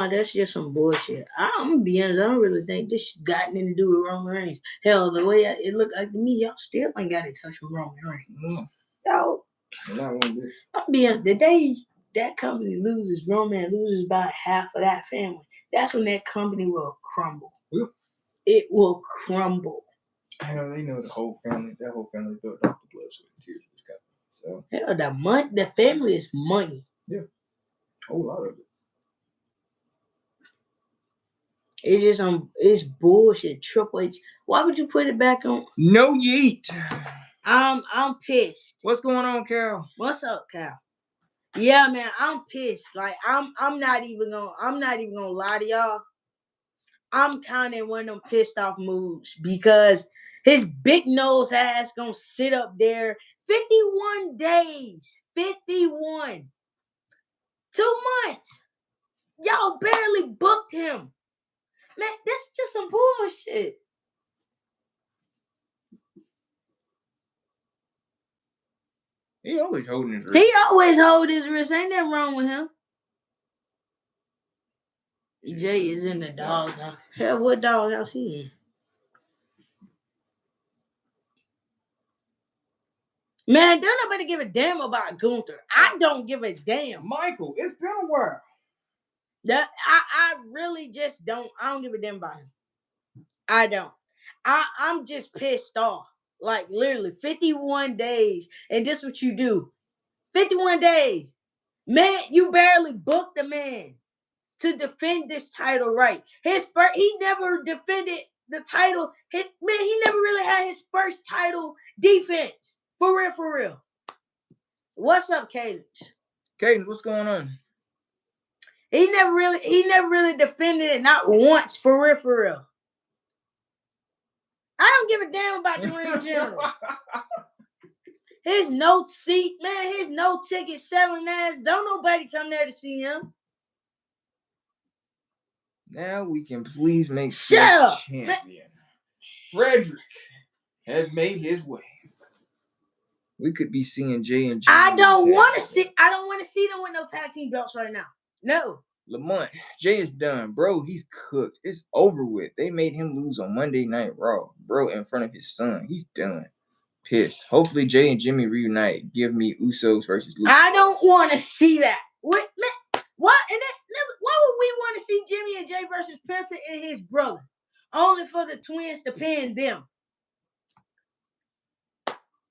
that's just some bullshit. I'm gonna be honest. I don't really think this got anything to do with Roman Reigns. Hell, the way it looked like to me, y'all still ain't got in touch with Roman Reigns. Y'all, I'm being the day that company loses, Roman loses about half of that family. That's when that company will crumble. Yeah. It will crumble. I know they know that whole family built off the blood, sweat, and tears of this company. So hell, the family is money. Yeah, a whole lot of it. It's just it's bullshit. Triple H. Why would you put it back on? No yeet. I'm pissed. What's going on, Cal? What's up, Cal? Yeah, man, I'm pissed. Like I'm not even gonna lie to y'all. I'm kind of in one of them pissed off moods because his big nose ass gonna sit up there 51 days. 51. 2 months. Y'all barely booked him. Man, that's just some bullshit. He always holding his wrist. He always hold his wrist. Ain't nothing wrong with him. Jey is in the doghouse. Hell, what doghouse he in? Man, don't nobody give a damn about Gunther. I don't give a damn. Michael, it's been a while. That I really just don't. I don't give a damn about him. I don't. I'm just pissed off. Like literally 51 days. And this what you do. 51 days. Man, you barely booked the man to defend this title right. He never defended the title. He never really had his first title defense. For real. What's up, Cadence? Cadence, what's going on? He never really defended it, not once, for real. I don't give a damn about the ring general. His no seat, man, his no ticket selling ass. Don't nobody come there to see him. Now we can please make Shut up, champion. Man. Frederick has made his way. We could be seeing Jey and Jey. I don't want to see them with no tag team belts right now. No. Lamont, Jey is done, bro. He's cooked. It's over with. They made him lose on Monday Night Raw, bro, in front of his son. He's done. Pissed. Hopefully, Jey and Jimmy reunite. Give me Usos versus Luke. I don't want to see that. What? Man, what? And then, why would we want to see Jimmy and Jey versus Penta and his brother? Only for the twins to pin them.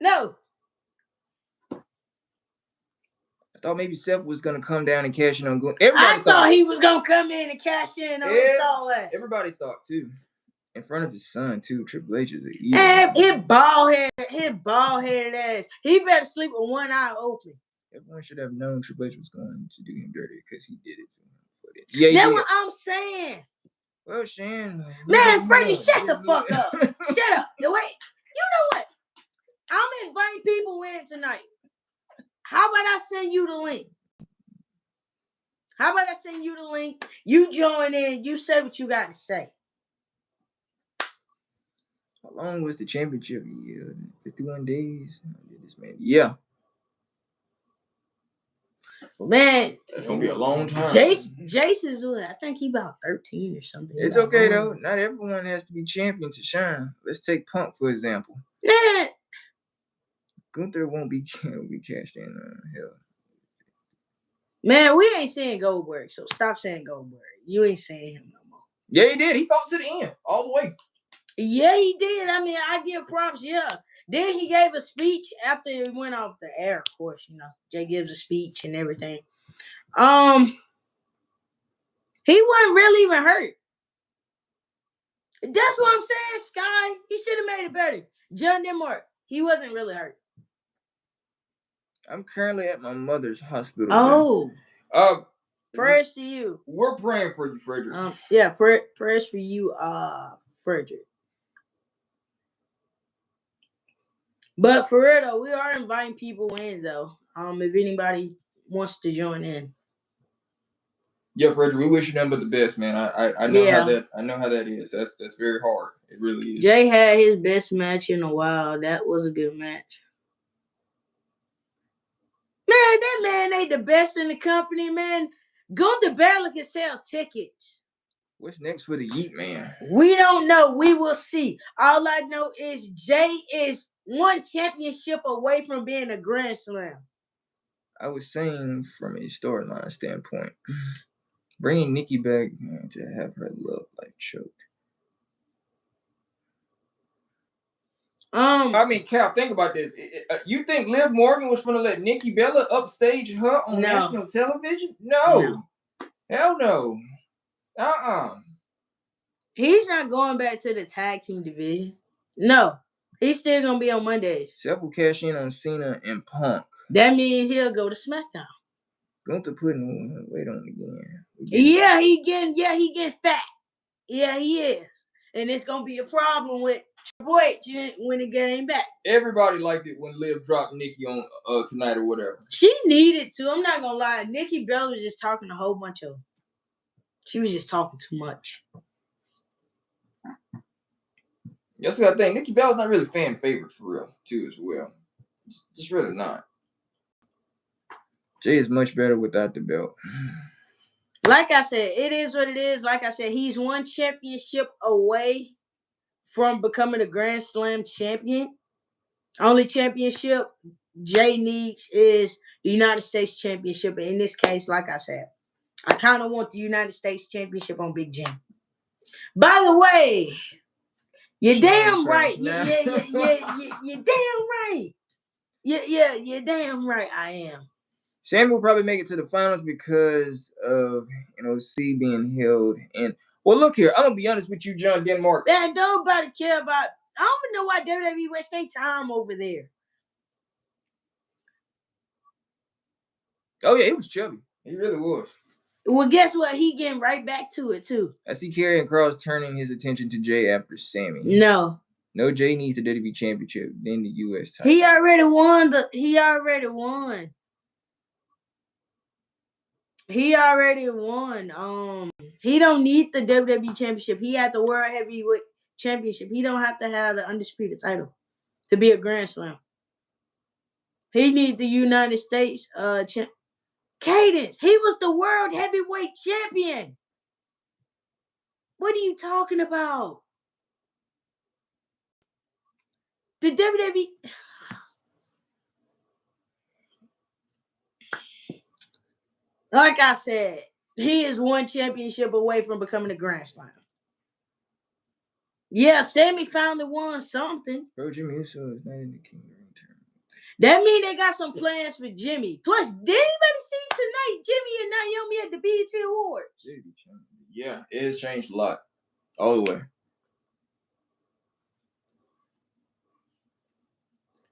No. I thought maybe Seth was gonna come down and cash in on. I thought he was gonna come in and cash in on all that. Everybody thought too. In front of his son too. Triple H is an easy. And his bald headed ass. He better sleep with one eye open. Everyone should have known Triple H was going to do him dirty because he did it to him. Yeah, that's what I'm saying. Well, Shan. Man, Freddie, shut the fuck up. Shut up. The way, you know what? I'm inviting people in tonight. How about I send you the link? You join in. You say what you got to say. How long was the championship? 51 days. This man. Yeah. Man, that's gonna be a long time. Jason's, I think he about 13 or something. It's okay though. Not everyone has to be champion to shine. Let's take Punk for example. Man, Gunther won't be cashed in. Hell. Man, we ain't saying Goldberg, so stop saying Goldberg. You ain't saying him no more. Yeah, he did. He fought to the end, all the way. Yeah, he did. I mean, I give props. Yeah. Then he gave a speech after it went off the air, of course, you know. Jey gives a speech and everything. He wasn't really even hurt. That's what I'm saying, Sky. He should have made it better. John Denmark, he wasn't really hurt. I'm currently at my mother's hospital. Oh. Prayers to you. We're praying for you, Frederick. Yeah, prayers for you, Frederick. But for real though, we are inviting people in though. If anybody wants to join in. Yeah, Frederick, we wish you nothing but the best, man. I know how that is. That's very hard. It really is. Jey had his best match in a while. That was a good match. Man, that man ain't the best in the company, man. Gunther barely can sell tickets. What's next for the Yeet Man? We don't know. We will see. All I know is Jey is one championship away from being a Grand Slam. I was saying from a storyline standpoint, bringing Nikki back to have her love life choked. I mean, Cal, think about this. You think Liv Morgan was going to let Nikki Bella upstage her on national television? No. Hell no. He's not going back to the tag team division. No. He's still going to be on Mondays. Seth will cash in on Cena and Punk. That means he'll go to SmackDown. Gunther putting weight on again. He getting fat. Yeah, he is. And it's going to be a problem with Triple H when he came back. Everybody liked it when Liv dropped Nikki on tonight or whatever. She needed to. I'm not going to lie. Nikki Bella was just talking a whole bunch of. She was just talking too much. That's the thing. Nikki Bella's not really fan favorite for real, too, as well. Just really not. Jey is much better without the belt. Like I said, it is what it is. Like I said, he's one championship away from becoming a Grand Slam champion. Only championship Jey needs is the United States Championship. And in this case, like I said, I kind of want the United States Championship on Big Jim. By the way, you're damn right. You're damn right. You're damn right. I am. Sammy will probably make it to the finals because of C being held in. Well, look here. I'm gonna be honest with you, John Denmark. That nobody care about. I don't know why WWE wastes their time over there. Oh yeah, he was chubby. He really was. Well, guess what? He getting right back to it too. I see Karrion Kross turning his attention to Jey after Sammy. No, Jey needs the WWE Championship, then the U.S. title. He already won. He already won. He don't need the WWE Championship. He had the World Heavyweight Championship. He don't have to have the undisputed title to be a Grand Slam. He need the United States Cadence. He was the World Heavyweight Champion. What are you talking about? The WWE. Like I said, he is one championship away from becoming a Grand Slam. Yeah, Sammy finally won something. Bro, Jey Uso is not in the King Ring tournament. That means they got some plans for Jimmy. Plus, did anybody see tonight Jimmy and Naomi at the BET Awards? Yeah, it has changed a lot. All the way.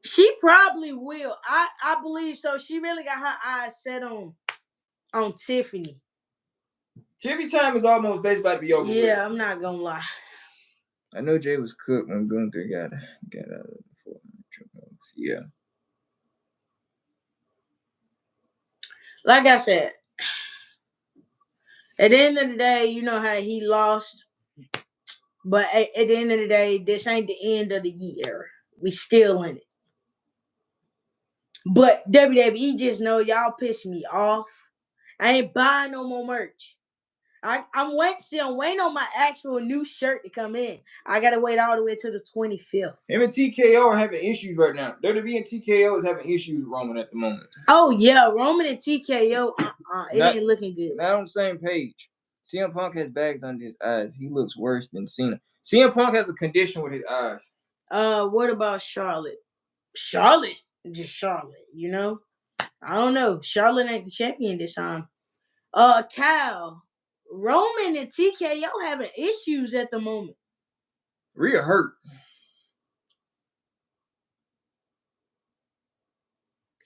She probably will. I believe so. She really got her eyes set on Tiffany. Tiffany time is almost basically about to be over. Yeah, I'm not gonna lie. I know Jey was cooked when Gunther got out of the 400 chokeholds. Yeah. Like I said, at the end of the day, you know how he lost. But at the end of the day, this ain't the end of the year. We still in it. But WWE just know y'all piss me off. I ain't buying no more merch. I'm waiting on my actual new shirt to come in. I gotta wait all the way to the 25th. Him and TKO are having issues right now. WWE and TKO is having issues with Roman at the moment. Oh yeah, Roman and TKO, it ain't looking good. Not on the same page. CM Punk has bags under his eyes. He looks worse than Cena. CM Punk has a condition with his eyes. What about Charlotte? Charlotte, just Charlotte. You know, I don't know. Charlotte ain't the champion this time. Kyle. Roman and TKO having issues at the moment. Rhea hurt.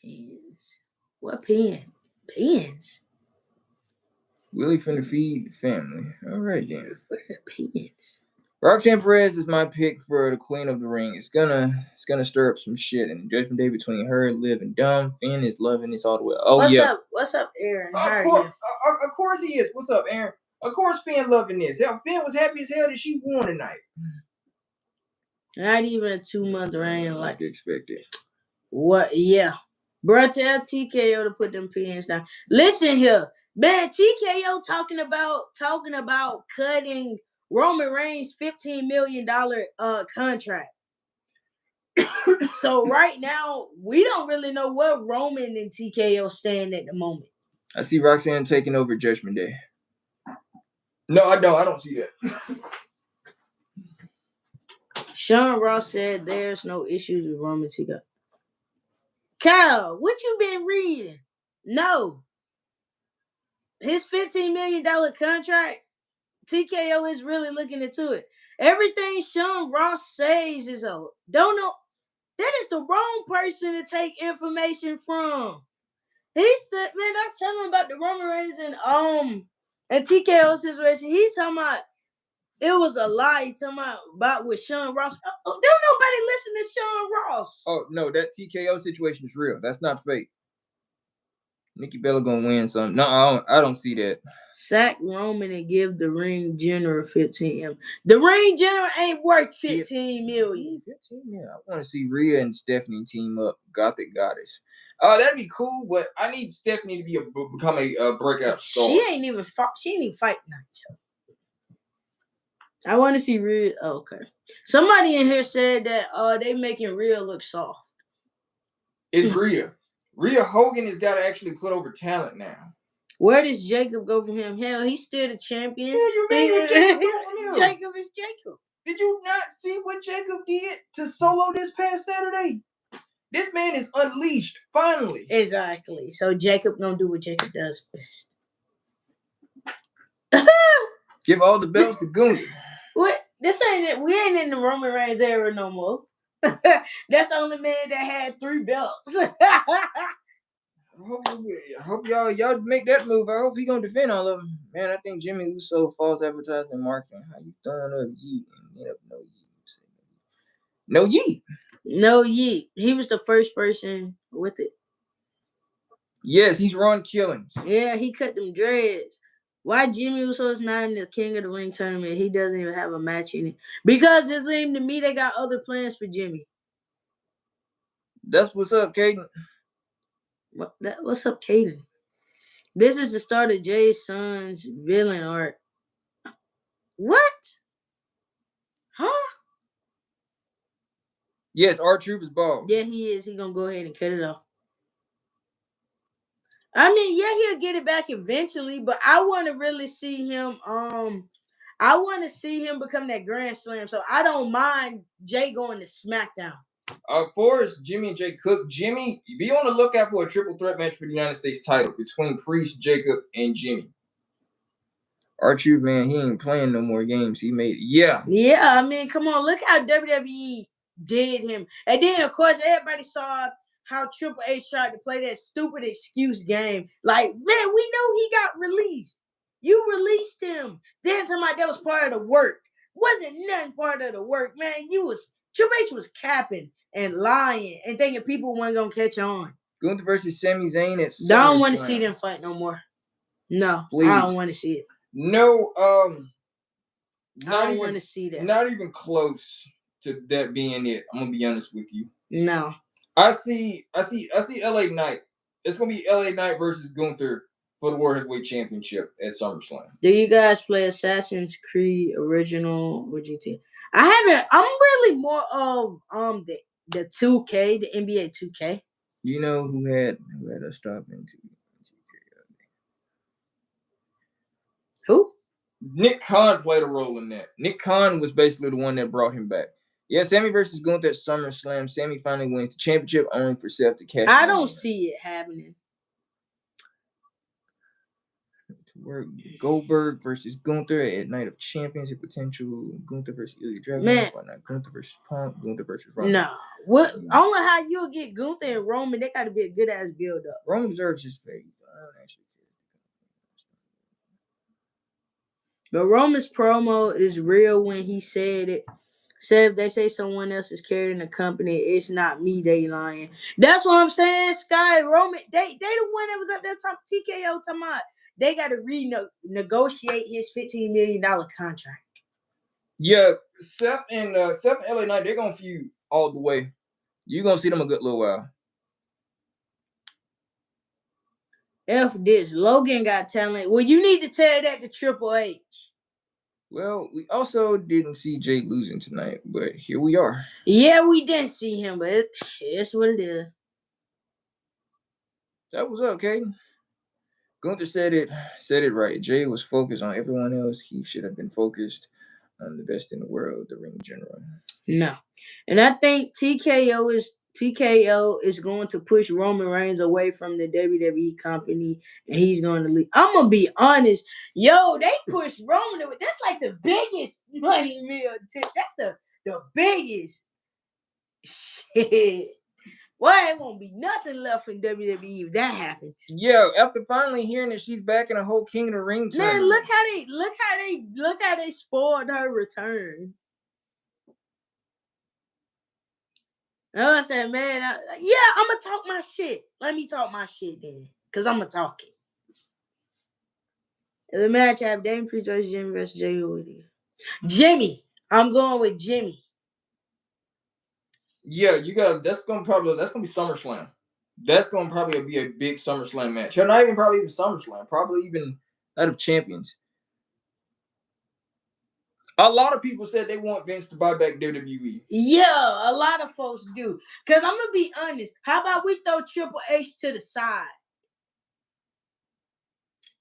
Pins. What pen? Pins. Willie finna feed the family. All right, then. Where are pins? Roxanne Perez is my pick for the Queen of the Ring. It's gonna stir up some shit in the Judgment Day between her, Liv, and Dom. Finn is loving this all the way. Oh, What's up, Aaron? Of course he is. What's up, Aaron? Of course Finn loving this. Hell, Finn was happy as hell that she won tonight. Not even a 2-month reign like expected. What? Yeah. Bro, tell TKO to put them pins down. Listen here. Man, TKO talking about cutting Roman Reigns $15 million contract. So right now, we don't really know where Roman and TKO stand at the moment. I see Roxanne taking over Judgment Day. No, I don't. I don't see that. Sean Ross said there's no issues with Roman TKO. Kyle, what you been reading? No. His $15 million contract, TKO is really looking into it. Everything Sean Ross says is don't know. That is the wrong person to take information from. He said, man, I tell him about the Roman Reigns and TKO situation. He talking about it was a lie. He talking about with Sean Ross. Don't nobody listen to Sean Ross. Oh no, that TKO situation is real. That's not fake. Nikki Bella gonna win something. No, I don't see that. Sack Roman and give the ring general 15 M. The ring general ain't worth 15 million. 15 million. I want to see Rhea and Stephanie team up. Gothic Goddess. That'd be cool, but I need Stephanie to become a breakout star. She ain't even fighting now. So. I want to see Rhea. Oh, okay. Somebody in here said that they making Rhea look soft. It's Rhea. Rhea Hogan has got to actually put over talent now. Where does Jacob go from him? Hell, he's still the champion. Yeah, you mean Jacob go from him? Jacob is Jacob. Did you not see what Jacob did to Solo this past Saturday? This man is unleashed, finally. Exactly. So Jacob gonna do what Jacob does best. Give all the belts to Gunther. What? This ain't it. We ain't in the Roman Reigns era no more. That's the only man that had 3 belts. I hope y'all make that move. I hope he gonna defend all of them. Man, I think Jimmy Uso false advertisement marketing. How you throwing up yeet and end up no yeet? No yeet. No yeet. He was the first person with it. Yes, he's Ron Killings. Yeah, he cut them dreads. Why Jimmy Uso is not in the King of the Ring tournament? He doesn't even have a match in it. Because it seems to me they got other plans for Jimmy. That's what's up, Caden. What's up, Caden? This is the start of Jay's son's villain arc. What? Huh? Yes, R-Truth is bald. Yeah, he is. He gonna go ahead and cut it off. I mean, yeah, he'll get it back eventually, but I want to really see him. I want to see him become that Grand Slam. So I don't mind Jay going to SmackDown. For us, Jimmy and Jay Cook. Jimmy, be on the lookout for a triple threat match for the United States title between Priest, Jacob, and Jimmy. R-Truth, man, he ain't playing no more games. He made it. Yeah. Yeah, I mean, come on, look how WWE did him. And then, of course, everybody saw how Triple H tried to play that stupid excuse game. Like, man, we know he got released. You released him. Then talking about that was part of the work. Wasn't nothing part of the work, man. Triple H was capping and lying and thinking people weren't gonna catch on. Gunther versus Sami Zayn at SummerSlam. I don't want to see them fight no more. No, please. I don't want to see it. No, I don't want to see that. Not even close to that being it. I'm gonna be honest with you. No. I see LA Knight. It's gonna be LA Knight versus Gunther for the World Heavyweight Championship at SummerSlam. Do you guys play Assassin's Creed original or GT? I haven't. I'm really more of the 2K, the NBA 2K. You know who had us stop into who? Nick Khan played a role in that. Nick Khan was basically the one that brought him back. Yeah, Sammy versus Gunther at SummerSlam. Sammy finally wins the championship, only for Seth to cash. I don't see it happening. Goldberg versus Gunther at Night of Champions. Potential Gunther versus Ilya Dragunov. Man, why not Gunther versus Punk? Gunther versus Roman. No, what? Only how you'll get Gunther and Roman. They got to be a good ass build up. Roman deserves his pay. I don't actually care. But Roman's promo is real when he said it. Said if they say someone else is carrying the company, it's not me, they lying. That's what I'm saying, Sky. Roman, they the one that was up there talking TKO talking about they got to renegotiate his $15 million contract. Yeah, Seth and LA Knight, they're gonna feud all the way. You're gonna see them a good little while. F this. Logan got talent. Well, you need to tell that to Triple H. Well, we also didn't see Jey losing tonight, but here we are. Yeah, we didn't see him, but it's what it is. That was okay. Gunther said it right. Jey was focused on everyone else. He should have been focused on the best in the world, the ring general. No. And I think TKO is going to push Roman Reigns away from the WWE company, and he's going to leave. I'm gonna be honest, yo, they pushed Roman away. That's like the biggest money meal tip. That's the biggest shit. Well, it won't be nothing left in WWE if that happens. Yeah, after finally hearing that she's back in the whole King of the Ring tournament. Man, look how they spoiled her return. I said, man, I'm gonna talk my shit. Let me talk my shit then, cause I'm gonna talk it. The match I have Dame Priest versus Jimmy versus Jey Uso. Jimmy, I'm going with Jimmy. Yeah, you got. That's gonna be SummerSlam. That's gonna probably be a big SummerSlam match. Or not even probably even SummerSlam. Probably even out of champions. A lot of people said they want Vince to buy back WWE. Yeah, a lot of folks do. Cause I'm gonna be honest. How about we throw Triple H to the side?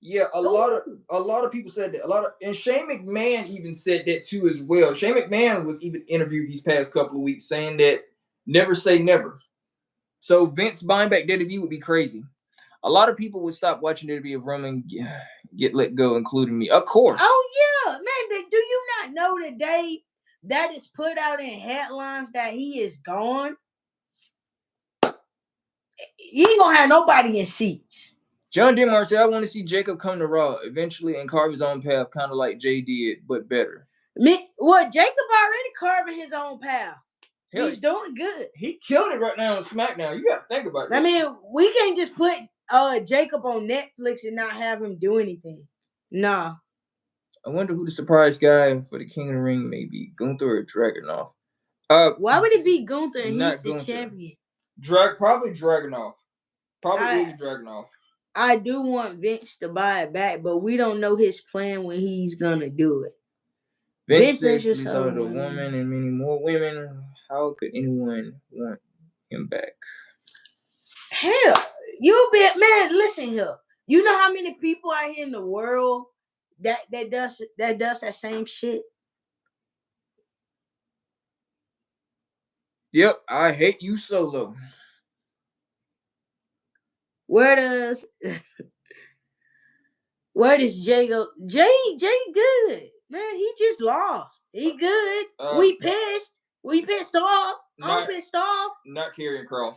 Yeah, a lot of people said that. And Shane McMahon even said that too as well. Shane McMahon was even interviewed these past couple of weeks saying that never say never. So Vince buying back WWE would be crazy. A lot of people would stop watching WWE if Roman get let go, including me. Of course. Oh yeah, man. Do you not know the day that is put out in headlines that he is gone? You ain't gonna have nobody in seats. John Denmark said, I want to see Jacob come to Raw eventually and carve his own path, kind of like Jey did, but better. Jacob already carving his own path. Hell, he's doing good. He killing it right now on SmackDown. You got to think about it. I mean, we can't just put Jacob on Netflix and not have him do anything. Nah. I wonder who the surprise guy for the King of the Ring may be, Gunther or Dragunov. Why would it be Gunther and he's the champion? Probably Dragunov. Probably Ilya Dragunov. I do want Vince to buy it back, but we don't know his plan when he's gonna do it. Vince sexually assaulted a woman and many more women. How could anyone want him back? Hell, man. Listen here. You know how many people out here in the world that does that same shit? Yep, I hate you solo. Where does Jey go? Jey good. Man, he just lost. He good. We pissed. We pissed off. I'm pissed off. Not Karrion Kross.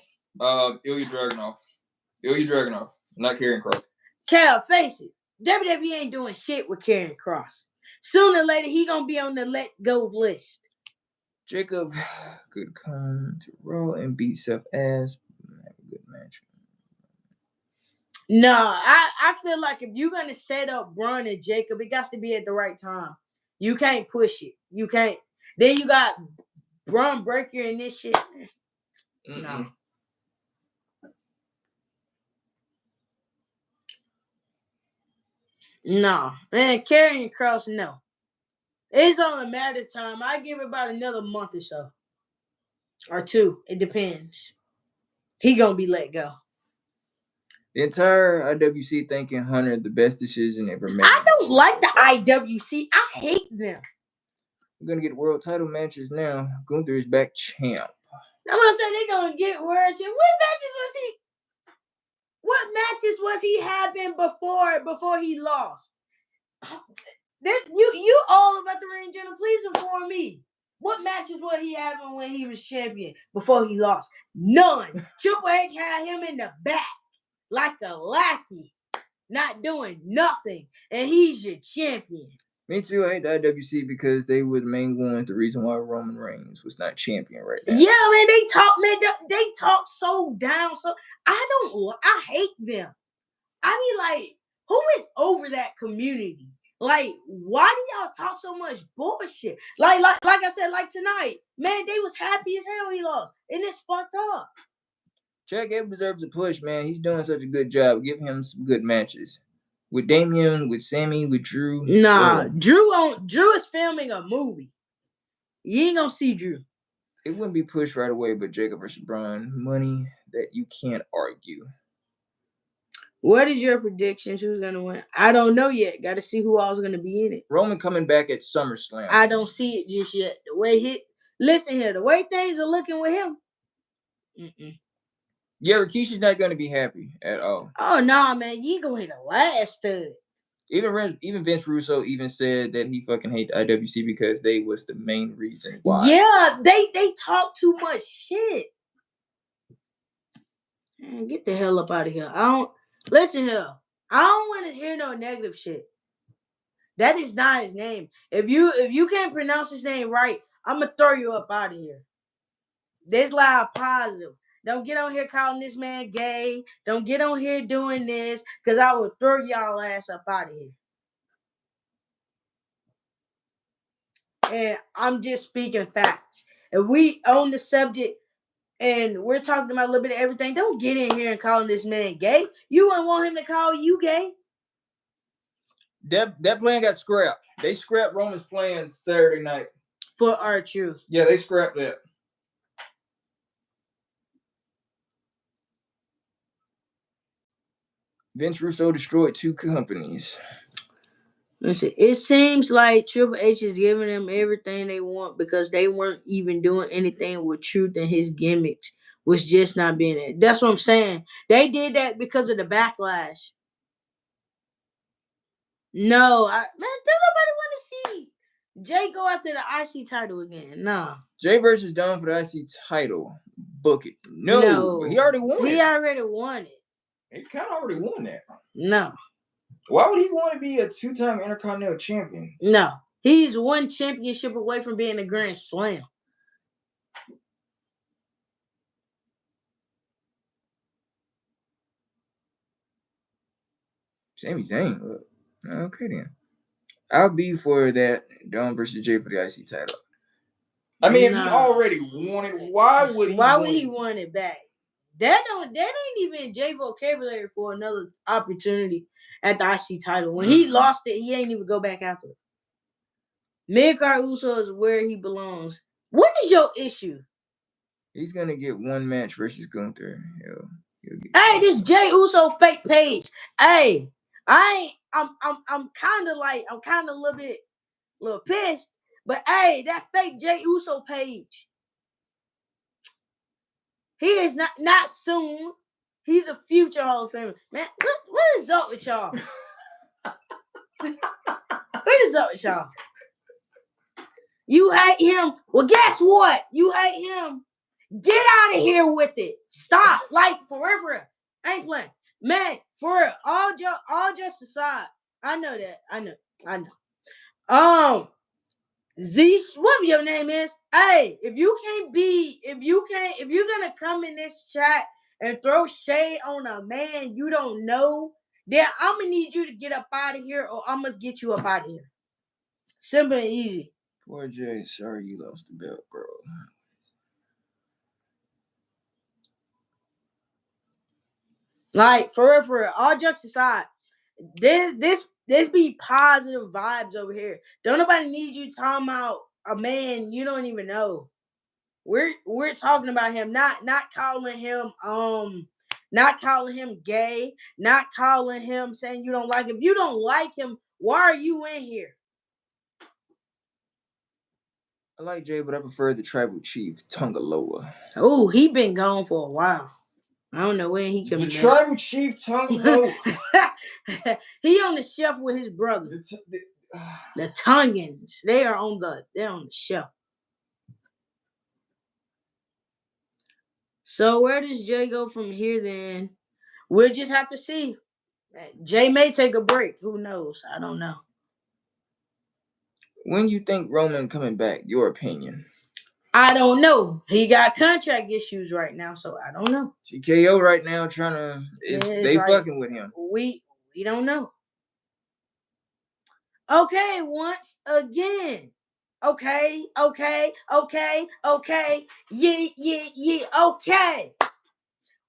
Ilya Dragunov. Not Karrion Kross. Cal, face it. WWE ain't doing shit with Karrion Kross. Sooner or later, he gonna be on the let go list. Jacob could come to Raw and beat Seth ass. Have a good match. No, I feel like if you're gonna set up Braun and Jacob, it got to be at the right time. You can't push it. You can't. Then you got Braun Breaker and this shit. No. No, man, Karrion Kross, no. It's only a matter of time. I give it about another month or so. Or two. It depends. He gonna be let go. The entire IWC thinking Hunter the best decision ever made. I don't like the IWC. I hate them. We're gonna get world title matches now. Gunther is back champ. I'm gonna say they're gonna get world champ. What matches was he having before he lost? This you all about the ring general. Please inform me. What matches was he having when he was champion before he lost? None. Triple H had him in the back like a lackey, not doing nothing, and he's your champion. Me too. I hate the IWC because they were the main ones. The reason why Roman Reigns was not champion right now. Yeah, man, they talk so down. So I hate them. I be like, who is over that community? Like, why do y'all talk so much bullshit? Like I said, like tonight, man, they was happy as hell he lost, and it's fucked up. Chad Gable deserves a push, man. He's doing such a good job. Give him some good matches. With Damian, with Sammy, with Drew. Nah, yeah. Drew is filming a movie. You ain't gonna see Drew. It wouldn't be pushed right away, but Jacob versus Braun, money that you can't argue. What is your predictions? Who's gonna win? I don't know yet. Got to see who all's gonna be in it. Roman coming back at SummerSlam. I don't see it just yet. The way listen here, the way things are looking with him. Yeah, Rikishi's not gonna be happy at all. Oh no, man, you gonna hit the last stud. Even Vince Russo even said that he fucking hate the IWC because they was the main reason why. Yeah, they talk too much shit. Man, get the hell up out of here. I don't listen here. I don't want to hear no negative shit. That is not his name. If you can't pronounce his name right, I'm gonna throw you up out of here. This loud positive. Don't get on here calling this man gay. Don't get on here doing this, because I will throw y'all ass up out of here. And I'm just speaking facts. If we own the subject and we're talking about a little bit of everything, don't get in here and calling this man gay. You wouldn't want him to call you gay. That plan got scrapped. They scrapped Roman's plan Saturday night. For R-Truth. Yeah, they scrapped that. Vince Russo destroyed 2 companies. Listen, it seems like Triple H is giving them everything they want because they weren't even doing anything with Truth, and his gimmicks was just not being it. That's what I'm saying. They did that because of the backlash. No, man, don't nobody want to see Jey go after the IC title again. No. Jey versus Dom for the IC title. Book it. No. He already won it. He already won it. He kind of already won that. No. Why would he want to be a 2-time Intercontinental Champion? No. He's one championship away from being a Grand Slam. Sami Zayn. Okay then. I'll be for that Dom versus Jey for the IC title. I mean, if he already won it, why would he want it back? That ain't even Jey vocabulary for another opportunity at the IC title. When he lost it, he ain't even go back after it. Mid-Card Uso is where he belongs. What is your issue? He's gonna get one match versus Gunther. Hey, this Jey Uso fake page. Hey, I'm kind of a little pissed. But hey, that fake Jey Uso page. He is not soon. He's a future Hall of Famer. Man, what is up with y'all? What is up with y'all? You hate him. Well, guess what? You hate him. Get out of here with it. Stop. Like, for real. I ain't playing. Man, for real. All jokes aside. I know that. I know. Z, what your name is? Hey, if you're gonna come in this chat and throw shade on a man you don't know, then I'm gonna need you to get up out of here, or I'm gonna get you up out of here. Simple and easy. Poor Jey, sorry you lost the belt, bro. Like, for real. All jokes aside, this be positive vibes over here. Don't nobody need you talking about a man you don't even know. We're talking about him, not calling him gay, not calling him saying you don't like him. If you don't like him, why are you in here? I like Jey, but I prefer the tribal chief, Tongaloa. Oh, he been gone for a while. I don't know when he coming back. The tribal chief, Tongaloa. He on the shelf with his brother. The Tongans. They're on the shelf. So where does Jey go from here then? We'll just have to see. Jey may take a break. Who knows? I don't know. When you think Roman coming back? Your opinion? I don't know. He got contract issues right now, so I don't know. TKO right now trying to they fucking with him. We don't know. Okay, once again. Okay. Yeah, okay.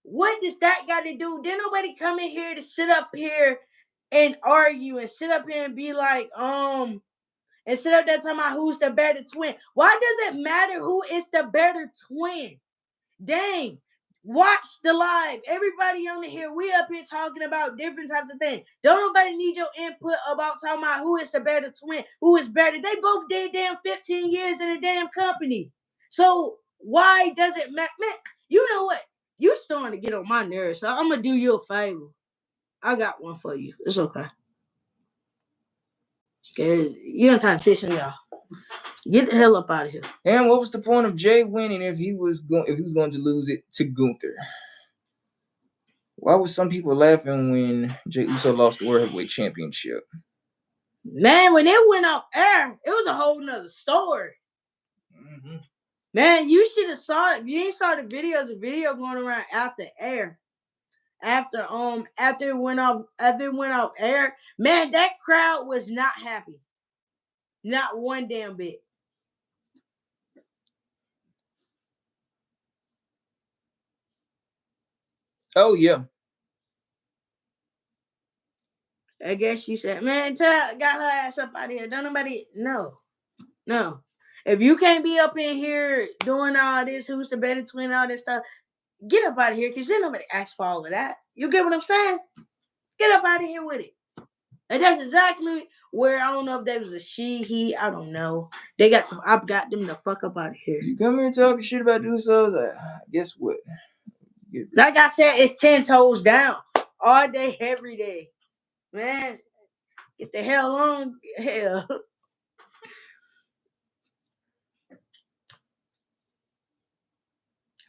What does that got to do? Didn't nobody come in here to sit up here and argue and sit up here and be like, instead of that talking about who's the better twin. Why does it matter who is the better twin? Dang. Watch the live. Everybody on here, we up here talking about different types of things. Don't nobody need your input about talking about who is the better twin, who is better. They both did damn 15 years in a damn company. So why does it matter? Man, you know what? You starting to get on my nerves. So I'm going to do you a favor. I got one for you. It's okay. Cause you're kind of pissing me off. Get the hell up out of here. And what was the point of Jey winning if he was going to lose it to Gunther? Why was some people laughing when Jey Uso lost the World Heavyweight Championship? Man, when it went off air, it was a whole nother story. Mm-hmm. Man, you should have saw it. You ain't saw the video. The video going around after air. After it went off air, man, that crowd was not happy. Not one damn bit. Oh yeah. I guess she said, man, got her ass up out of here. Don't nobody no. If you can't be up in here doing all this, who's the better twin, all this stuff, get up out of here, because then nobody asked for all of that. You get what I'm saying? Get up out of here with it. And that's exactly where, I don't know if there was a she, he, I don't know. I've got them the fuck up out of here. You come here talking shit about Usos, guess what? Like I said, it's 10 toes down. All day, every day. Man, get the hell on. Hell.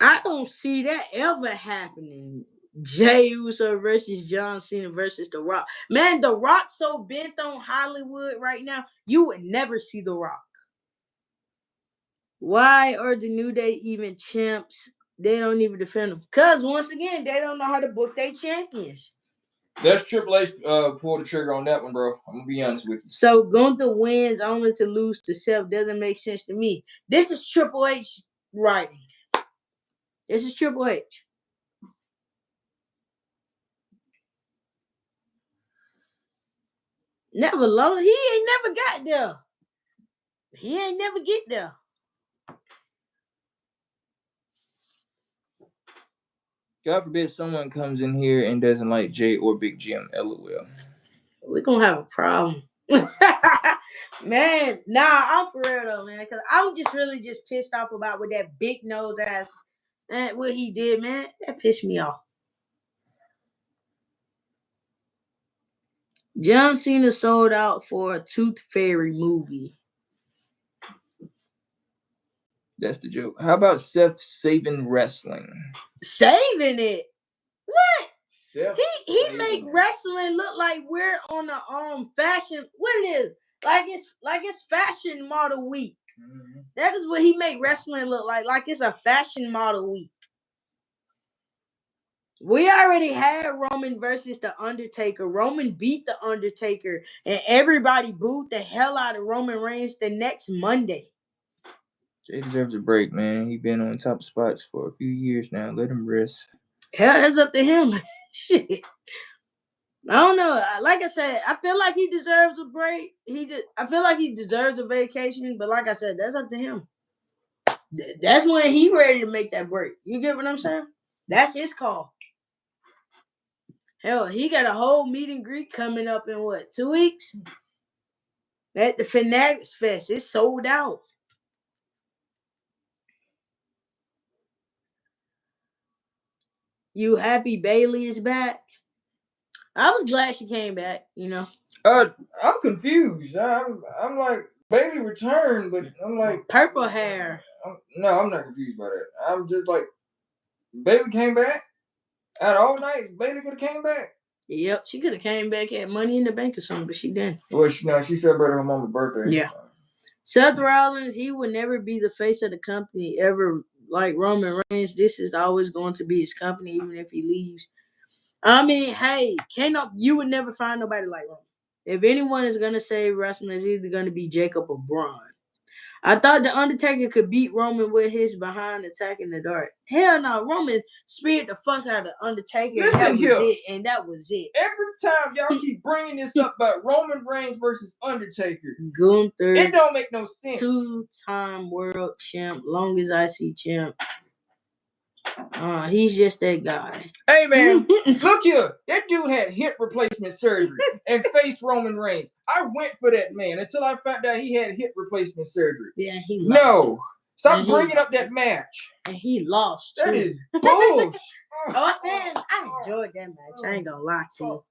I don't see that ever happening. Jey Uso versus John Cena versus The Rock. Man, The Rock so bent on Hollywood right now, you would never see The Rock. Why are the New Day even champs? They don't even defend them. Because, once again, they don't know how to book their champions. That's Triple H pulled the trigger on that one, bro. I'm going to be honest with you. So, Gunther wins only to lose to Seth doesn't make sense to me. This is Triple H writing. This is Triple H. Never low. He ain't never got there. He ain't never get there. God forbid someone comes in here and doesn't like Jey or Big Jim. LOL. We're going to have a problem. Man, nah, I'm for real though, man. Because I'm just really just pissed off about what that big nose ass, man, what he did, man. That pissed me off. John Cena sold out for a Tooth Fairy movie. That's the joke. How about Seth saving wrestling? Saving it? What? Seth he make wrestling look like we're on a fashion. What it is? Like it's fashion model week. Mm-hmm. That is what he make wrestling look like. Like it's a fashion model week. We already had Roman versus The Undertaker. Roman beat The Undertaker, and everybody booed the hell out of Roman Reigns the next Monday. Jey deserves a break, man. He been on top spots for a few years now. Let him rest. Hell, that's up to him. Shit. I don't know. Like I said, I feel like he deserves a break. I feel like he deserves a vacation, but like I said, that's up to him. That's when he ready to make that break. You get what I'm saying? That's his call. Hell, he got a whole meet and greet coming up in 2 weeks? At the Fanatics Fest. It's sold out. You happy Bailey is back? I was glad she came back, you know. I'm confused. I'm like, Bailey returned, but I'm like, purple hair. I'm not confused by that. I'm just like, Bailey came back? Out of all nights, Bailey could have came back? Yep, she could have came back at Money in the Bank or something, but she didn't. Well, she celebrated her mama's birthday. Yeah. Seth Rollins, he will never be the face of the company ever like Roman Reigns. This is always going to be his company, even if he leaves. I mean, hey, you would never find nobody like Roman. If anyone is going to save wrestling, it's either going to be Jacob or Braun. I thought the Undertaker could beat Roman with his behind attack in the dark. Hell no, Roman speared the fuck out of the Undertaker. Listen here. And that was it. Every time y'all keep bringing this up about Roman Reigns versus Undertaker, Gunther, it don't make no sense. 2-time world champ, longest IC champ. He's just that guy. Hey man, look here. That dude had hip replacement surgery and faced Roman Reigns. I went for that man until I found out he had hip replacement surgery. Yeah, he lost. No. Stop bringing up that match. And he lost, too. That is bullshit. Oh, man, I enjoyed that match. I ain't gonna lie to you.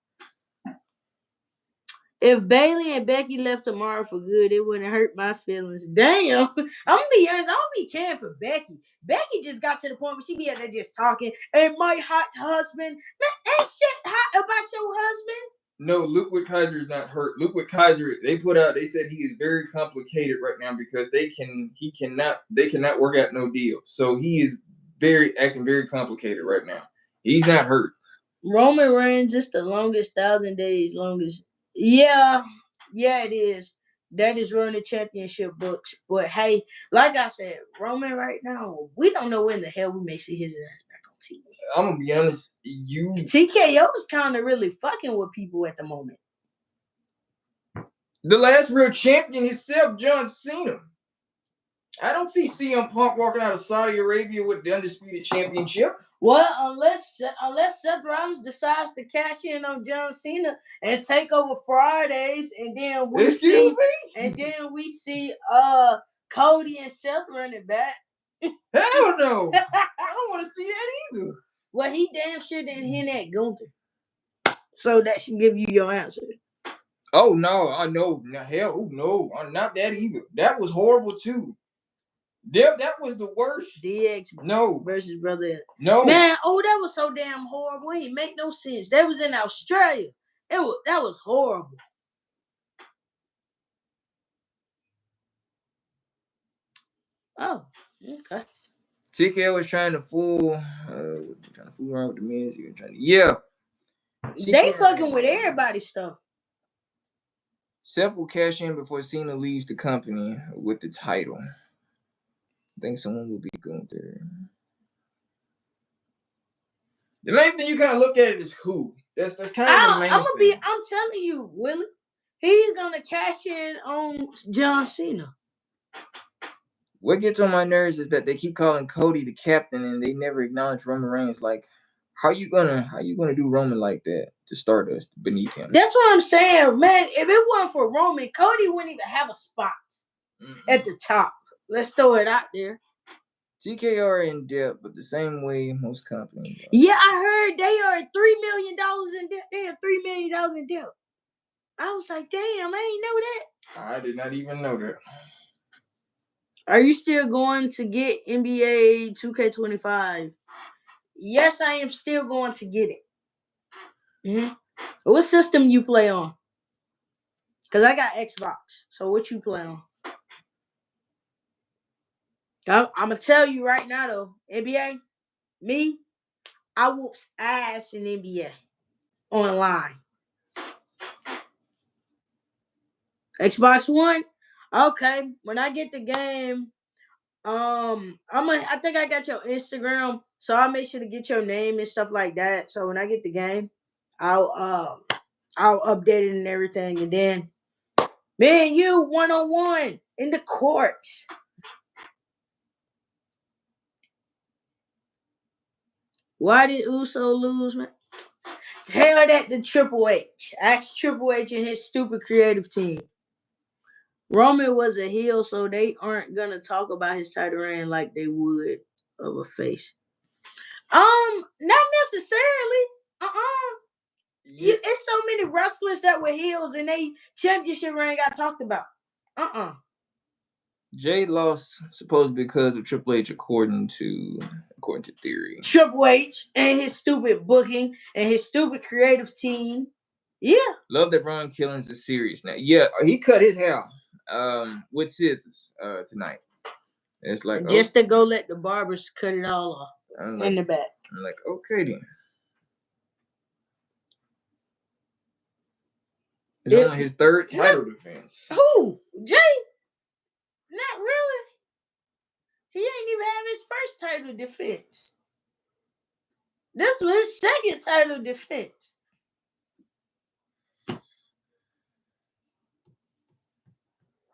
If Bailey and Becky left tomorrow for good, it wouldn't hurt my feelings. Damn. I'm gonna be honest, I don't be caring for Becky. Becky just got to the point where she be out there just talking. And my hot husband. That ain't shit hot about your husband. No, Luke with Kaiser is not hurt. Luke with Kaiser, they said he is very complicated right now because they cannot work out no deal. So he is acting very complicated right now. He's not hurt. Roman Reigns is the longest 1,000 days, Yeah, it is. That is running the championship books. But hey, like I said, Roman right now, we don't know when the hell we may see his ass back on TV. I'm gonna be honest, TKO is kind of really fucking with people at the moment. The last real champion himself, John Cena. I don't see CM Punk walking out of Saudi Arabia with the Undisputed Championship. Well, unless Seth Rollins decides to cash in on John Cena and take over Fridays, and then we see Cody and Seth running back. Hell no! I don't want to see that either. Well, he damn sure didn't hint at Gunther, so that should give you your answer. Oh no! Hell no! Not that either. That was horrible too. That was the worst. DX versus brother. No. Man, that was so damn horrible. It didn't make no sense. That was in Australia. That was horrible. Oh, okay. TKO was trying to fool around with the Miz. He was trying to, yeah. They fucking with everybody's stuff. Seth will cash in before Cena leaves the company with the title. I think someone will be going there. The main thing you kind of look at it is who. That's kind of the main thing. I'm telling you, Willie, he's gonna cash in on John Cena. What gets on my nerves is that they keep calling Cody the captain and they never acknowledge Roman Reigns. Like, how you gonna do Roman like that to Stardust beneath him? That's what I'm saying, man. If it wasn't for Roman, Cody wouldn't even have a spot at the top. Let's throw it out there. TKO are in debt, but the same way most companies are. Yeah, I heard they are $3 million in debt. They are $3 million in debt. I was like, damn, I ain't know that. I did not even know that. Are you still going to get NBA 2K25? Yes, I am still going to get it. Mm-hmm. What system you play on? Because I got Xbox. So what you play on? I'm going to tell you right now, though. NBA, me, I whoops ass in NBA online. Xbox One, okay. When I get the game, I think I got your Instagram, so I'll make sure to get your name and stuff like that. So when I get the game, I'll update it and everything, and then me and you 1-on-1 in the courts. Why did Uso lose, man? Tell that to Triple H. Ask Triple H and his stupid creative team. Roman was a heel, so they aren't gonna talk about his title reign like they would of a face. Not necessarily. Yeah. It's so many wrestlers that were heels and they championship reign got talked about. Jey lost supposedly because of Triple H, according to theory. Triple H and his stupid booking and his stupid creative team. Yeah. Love that Ron Killings is serious now. Yeah, he cut his hair with scissors tonight. It's like just to go let the barbers cut it all off in the back. I'm like, okay then. It's only his third title defense. Who? Jey? first title defense. This was his second title defense.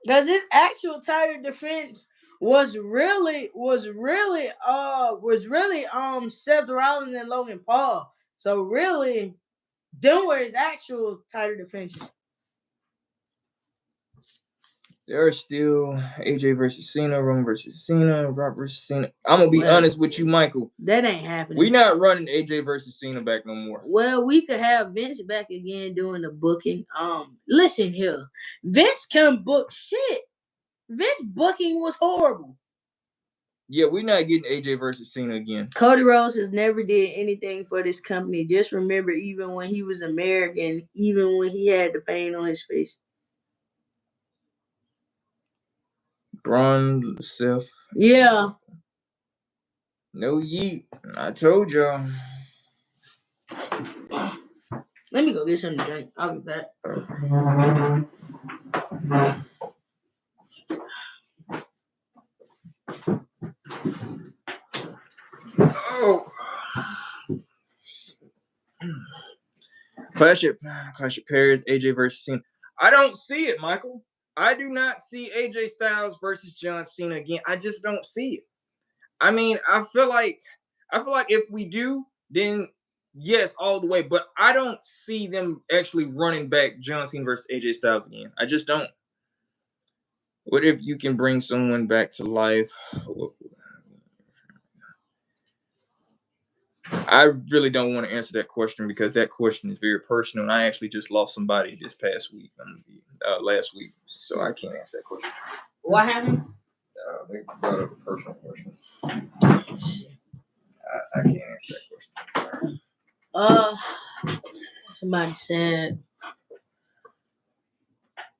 Because his actual title defense was really Seth Rollins and Logan Paul. So really, them were his actual title defenses. There are still AJ versus Cena, Roman versus Cena, Rock versus Cena. I'm gonna be honest with you, Michael. That ain't happening. We not running AJ versus Cena back no more. Well, we could have Vince back again doing the booking. Listen here, Vince can book shit. Vince booking was horrible. Yeah, we're not getting AJ versus Cena again. Cody Rhodes has never did anything for this company. Just remember, even when he was American, even when he had the pain on his face. Braun, Seth. Yeah. No yeet. I told y'all. Let me go get something to drink. I'll be back. Oh. Clash of Paris, AJ versus Cena. I don't see it, Michael. I do not see AJ Styles versus John Cena again. I just don't see it. I mean, I feel like if we do, then yes, all the way. But I don't see them actually running back John Cena versus AJ Styles again. I just don't. What if you can bring someone back to life? I really don't want to answer that question because that question is very personal, and I actually just lost somebody this past week, last week, so I can't answer that question. What happened? They brought up a personal question. I can't answer that question. Somebody said.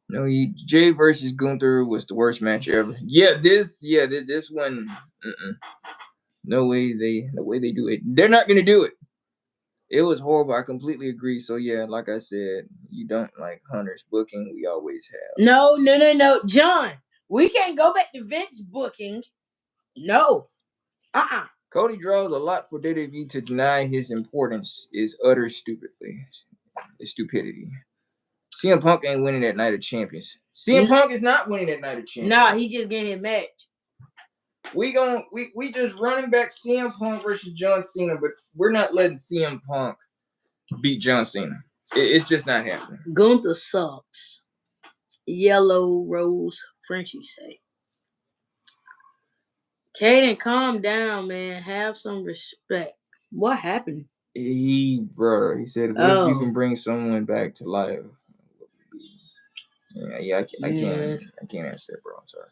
No, Jey versus Gunther was the worst match ever. Yeah, this one. No way they do it. They're not gonna do it. It was horrible. I completely agree. So yeah, like I said, you don't like Hunter's booking. We always have. No, John. We can't go back to Vince booking. No. Cody draws a lot for WWE to deny his importance is utter stupidity. CM Punk ain't winning that Night of Champions. CM Punk is not winning that Night of Champions. Nah, he just getting his match. We just running back CM Punk versus John Cena, but we're not letting CM Punk beat John Cena. It's just not happening. Gunther sucks. Yellow Rose Frenchie say. Caden, calm down, man. Have some respect. What happened? He said, what if you can bring someone back to life? Yeah, I can't answer that, bro. I'm sorry.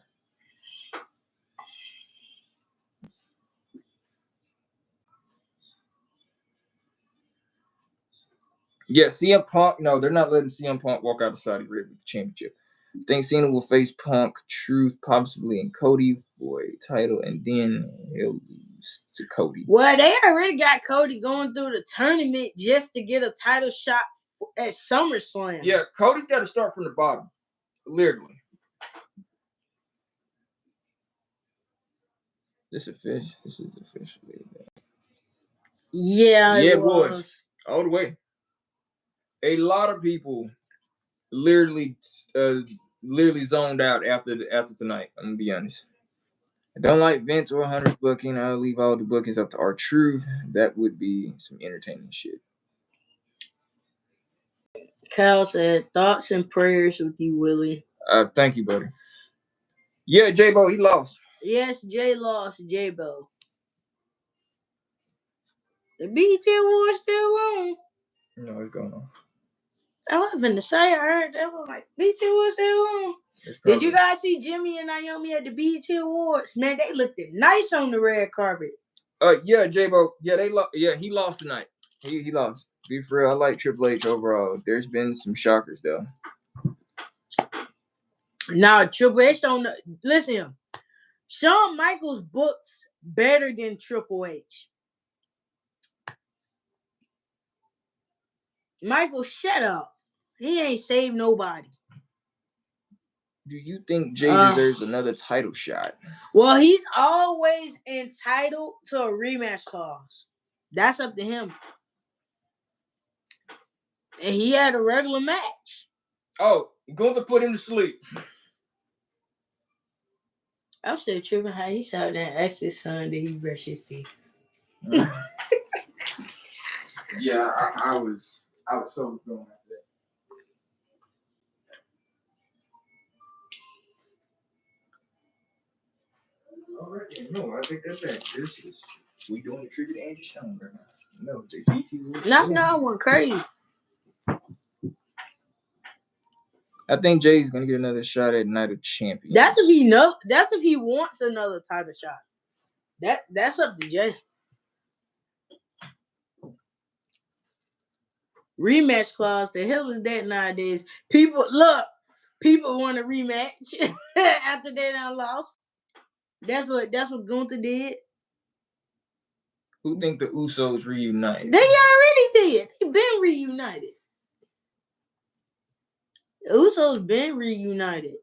Yeah, CM Punk. No, they're not letting CM Punk walk out of Saudi Arabia with the championship. I think Cena will face Punk, Truth, possibly, and Cody for a title, and then he'll lose to Cody. Well, they already got Cody going through the tournament just to get a title shot at SummerSlam. Yeah, Cody's got to start from the bottom, literally. This is officially. Yeah, it was all the way. A lot of people literally zoned out after tonight. I'm gonna be honest. I don't like Vince or Hunter's booking. I'll leave all the bookings up to R-Truth. That would be some entertaining shit. Kyle said, thoughts and prayers with you, Willie. Thank you, buddy. Yeah, J-Bo, he lost. Yes, Jay lost, J-Bo. The BET Award still on. No, it's going on. I was finna say, I heard that. was like, BET Awards still on. Did you guys see Jimmy and Naomi at the BET Awards? Man, they looked nice on the red carpet. Yeah, J-Bo. Yeah, he lost tonight. He lost. Be for real, I like Triple H overall. There's been some shockers though. Now Triple H don't listen. Shawn Michaels books better than Triple H. Michael, shut up. He ain't saved nobody. Do you think Jey deserves another title shot? Well, he's always entitled to a rematch clause. That's up to him. And he had a regular match. Oh, Gunther put him to sleep. I'm still tripping how he saw that extra son that he brushed his teeth. Yeah, I was so going at that. All right, no, I think that's that. This is we doing the tribute to Andrew Stone right now. No, the BT. No, I went crazy. I think Jay's gonna get another shot at Night of Champions. That's if he wants another title shot. That's up to Jey. Rematch clause. The hell is that nowadays? People want a rematch after they done lost. That's what Gunther did. Who think the Usos reunited? They already did. They been reunited. The Usos been reunited.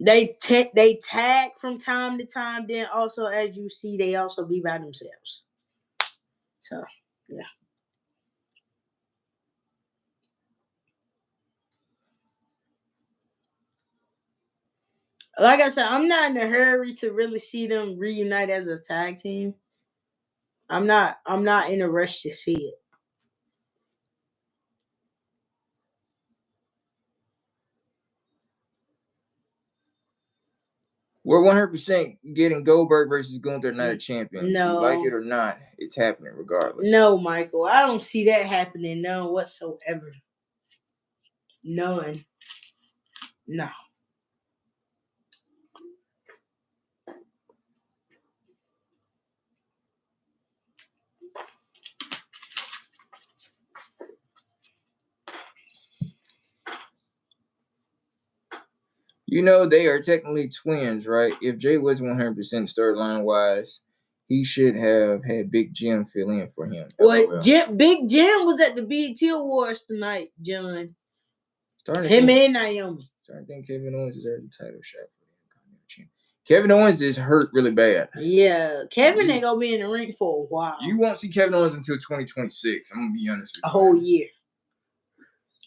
They tag from time to time. Then also, as you see, they also be by themselves. So, yeah. Like I said, I'm not in a hurry to really see them reunite as a tag team. I'm not in a rush to see it. We're 100% getting Goldberg versus Gunther Night of Champions. No. You like it or not, it's happening regardless. No, Michael. I don't see that happening none whatsoever. None. No. You know, they are technically twins, right? If Jey was 100% storyline wise, he should have had Big Jim fill in for him. Well, Big Jim was at the BET Awards tonight, John. Him and Naomi. Starting to think Kevin Owens deserves a title shot for him. Kevin Owens is hurt really bad. Yeah, Kevin ain't gonna be in the ring for a while. You won't see Kevin Owens until 2026. I'm gonna be honest with you. A whole year.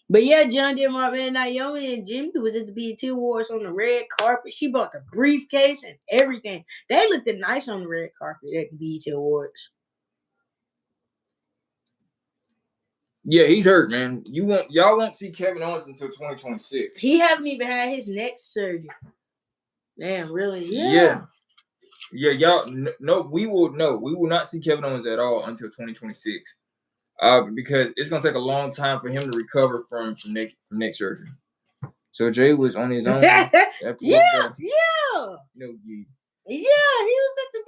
But yeah, John did my man Naomi and Jimmy was at the BET Awards on the red carpet. She bought the briefcase and everything. They looked nice on the red carpet at the BET Awards. Yeah, he's hurt, man. Y'all won't see Kevin Owens until 2026. He haven't even had his neck surgery. Damn, really? Yeah. Yeah, y'all. No, we will not see Kevin Owens at all until 2026. Because it's gonna take a long time for him to recover from neck surgery. So Jey was on his own. Yeah. He was at the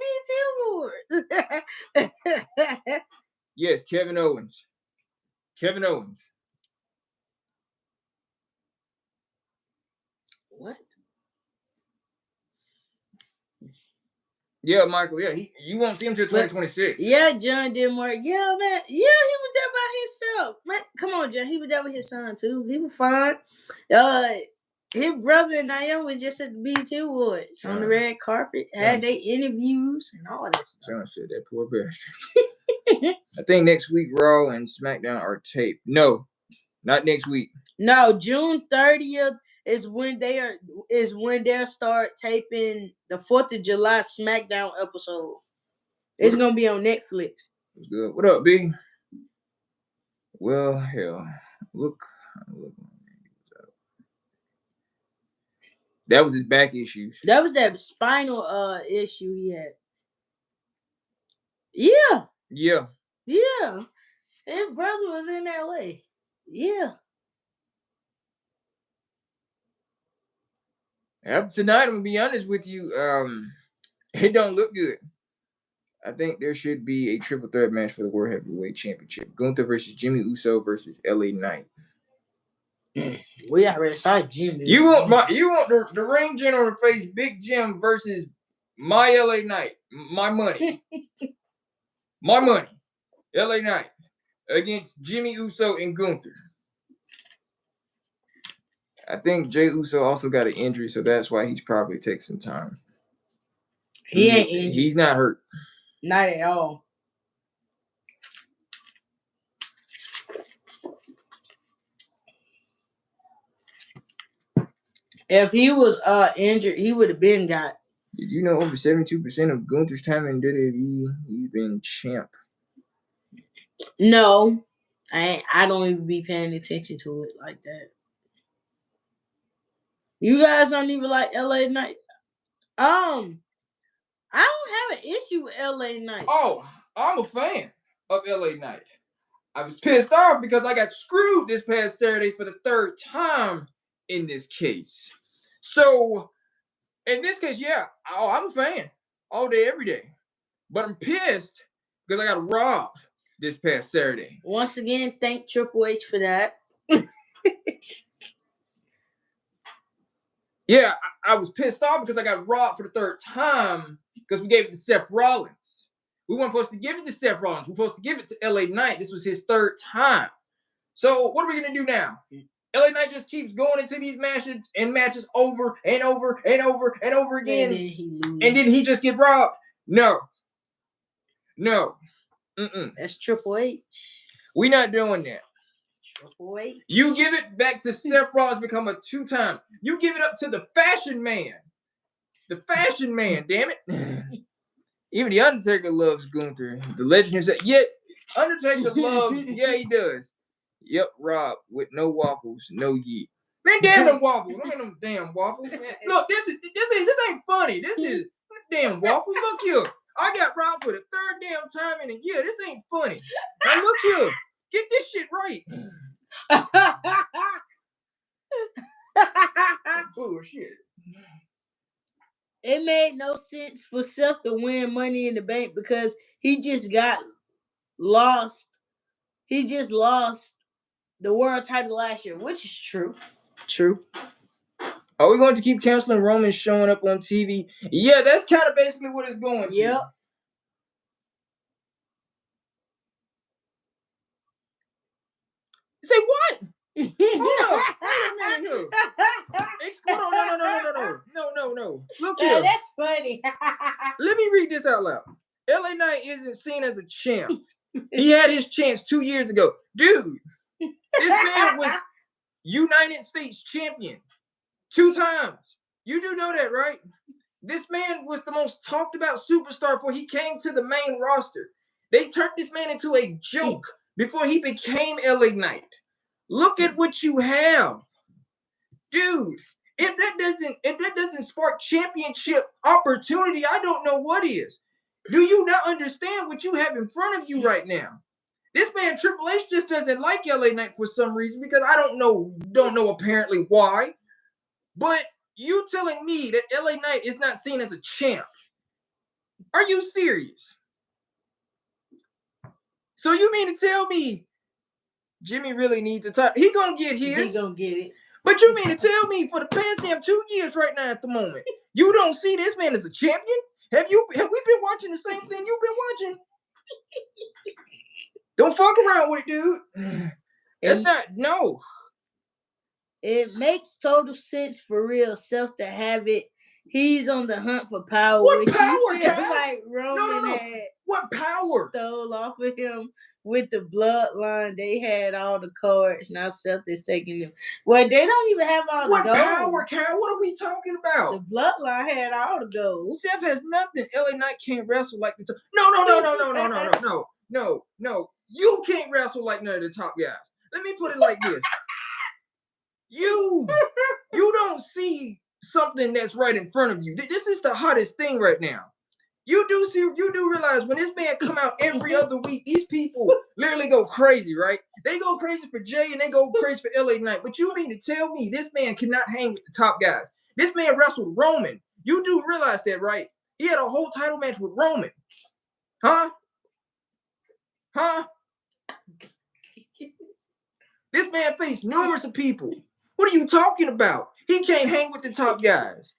BET Awards. Yes, Kevin Owens. What? Yeah, Michael. Yeah, you won't see him until 2026. Yeah, John Denmark. Yeah, man. Yeah, he was there by himself. Man, come on, John. He was there with his son too. He was fine. His brother and Naomi was just at the BET Awards on the red carpet. Had they interviews and all that stuff. John said that poor bastard. I think next week Raw and SmackDown are taped. No, not next week. No, June 30th is when they'll start taping the 4th of July SmackDown episode. It's gonna be on Netflix. What's good? What up, B? Well, hell, look. That was his back issues. That was that spinal issue he had. Yeah. Yeah. Yeah. His brother was in LA. Yeah. Tonight, I'm gonna be honest with you. It don't look good. I think there should be a triple threat match for the World Heavyweight Championship. Gunther versus Jimmy Uso versus LA Knight. We already saw Jimmy. You want the ring general to face Big Jim versus my LA Knight. My money. My money. LA Knight against Jimmy Uso and Gunther. I think Jey Uso also got an injury, so that's why he's probably taking some time. He ain't injured. He's not hurt. Not at all. If he was injured, he would have been got. Did you know over 72% of Gunther's time in WWE, he's been champ? No, I don't even be paying attention to it like that. You guys don't even like LA Knight. I don't have an issue with LA Knight. Oh, I'm a fan of LA Knight. I was pissed off because I got screwed this past Saturday for the third time in this case. So, in this case, yeah, I'm a fan all day, every day. But I'm pissed because I got robbed this past Saturday. Once again, thank Triple H for that. Yeah, I was pissed off because I got robbed for the third time because we gave it to Seth Rollins. We weren't supposed to give it to Seth Rollins. We were supposed to give it to LA Knight. This was his third time. So what are we going to do now? LA Knight just keeps going into these matches over and over and over and over again. And then he just get robbed? No. That's Triple H. We not doing that. Triple H. You give it back to Seth Rollins, become a 2-time. You give it up to the Fashion Man. The Fashion Man, damn it. Even the Undertaker loves Gunther. The legend himself. Yet, Undertaker loves, yeah, he does. Yep, Rob, with no waffles, no yeet. Man, damn them waffles. Look at them damn waffles, man. Look, this ain't funny. This is damn waffles. Look here. I got robbed for the third damn time in a year. This ain't funny. Now look here. Get this shit right. Bullshit. It made no sense for Seth to win Money in the Bank because he just got lost. He just lost the world title last year, which is true. True. Are we going to keep canceling Roman showing up on TV? Yeah, that's kind of basically what it's going to. Yep. Say what? Hold up. Wait a minute here. Hold on. No. Look here. That's funny. Let me read this out loud. LA Knight isn't seen as a champ. He had his chance 2 years ago. Dude, this man was United States champion 2 times. You do know that, right? This man was the most talked about superstar before he came to the main roster. They turned this man into a joke before he became LA Knight. Look at what you have. Dude, if that doesn't spark championship opportunity, I don't know what is. Do you not understand what you have in front of you right now? This man Triple H just doesn't like LA Knight for some reason because I don't know apparently why. But you telling me that LA Knight is not seen as a champ? Are you serious? So you mean to tell me Jimmy really needs a title? He gonna get his. He gonna get it. But you mean to tell me for the past damn 2 years right now at the moment, you don't see this man as a champion? Have we been watching the same thing you've been watching? Don't fuck around with it, dude. It's not, no. It makes total sense for real, Seth to have it. He's on the hunt for power. What power, Kyle? Like Roman No. had What power? Stole off of him with the bloodline. They had all the cards. Now Seth is taking them. Well, they don't even have all the gold. What power, Kyle? What are we talking about? The bloodline had all the gold. Seth has nothing. LA Knight can't wrestle like the top. No. You can't wrestle like none of the top guys. Let me put it like this. You don't see something that's right in front of you. This is the hottest thing right now. You do realize when this man come out every other week, these people literally go crazy, right? They go crazy for Jey and they go crazy for LA Knight. But you mean to tell me this man cannot hang with the top guys? This man wrestled Roman. You do realize that, right? He had a whole title match with Roman. Huh? This man faced numerous of people. What are you talking about? He can't hang with the top guys.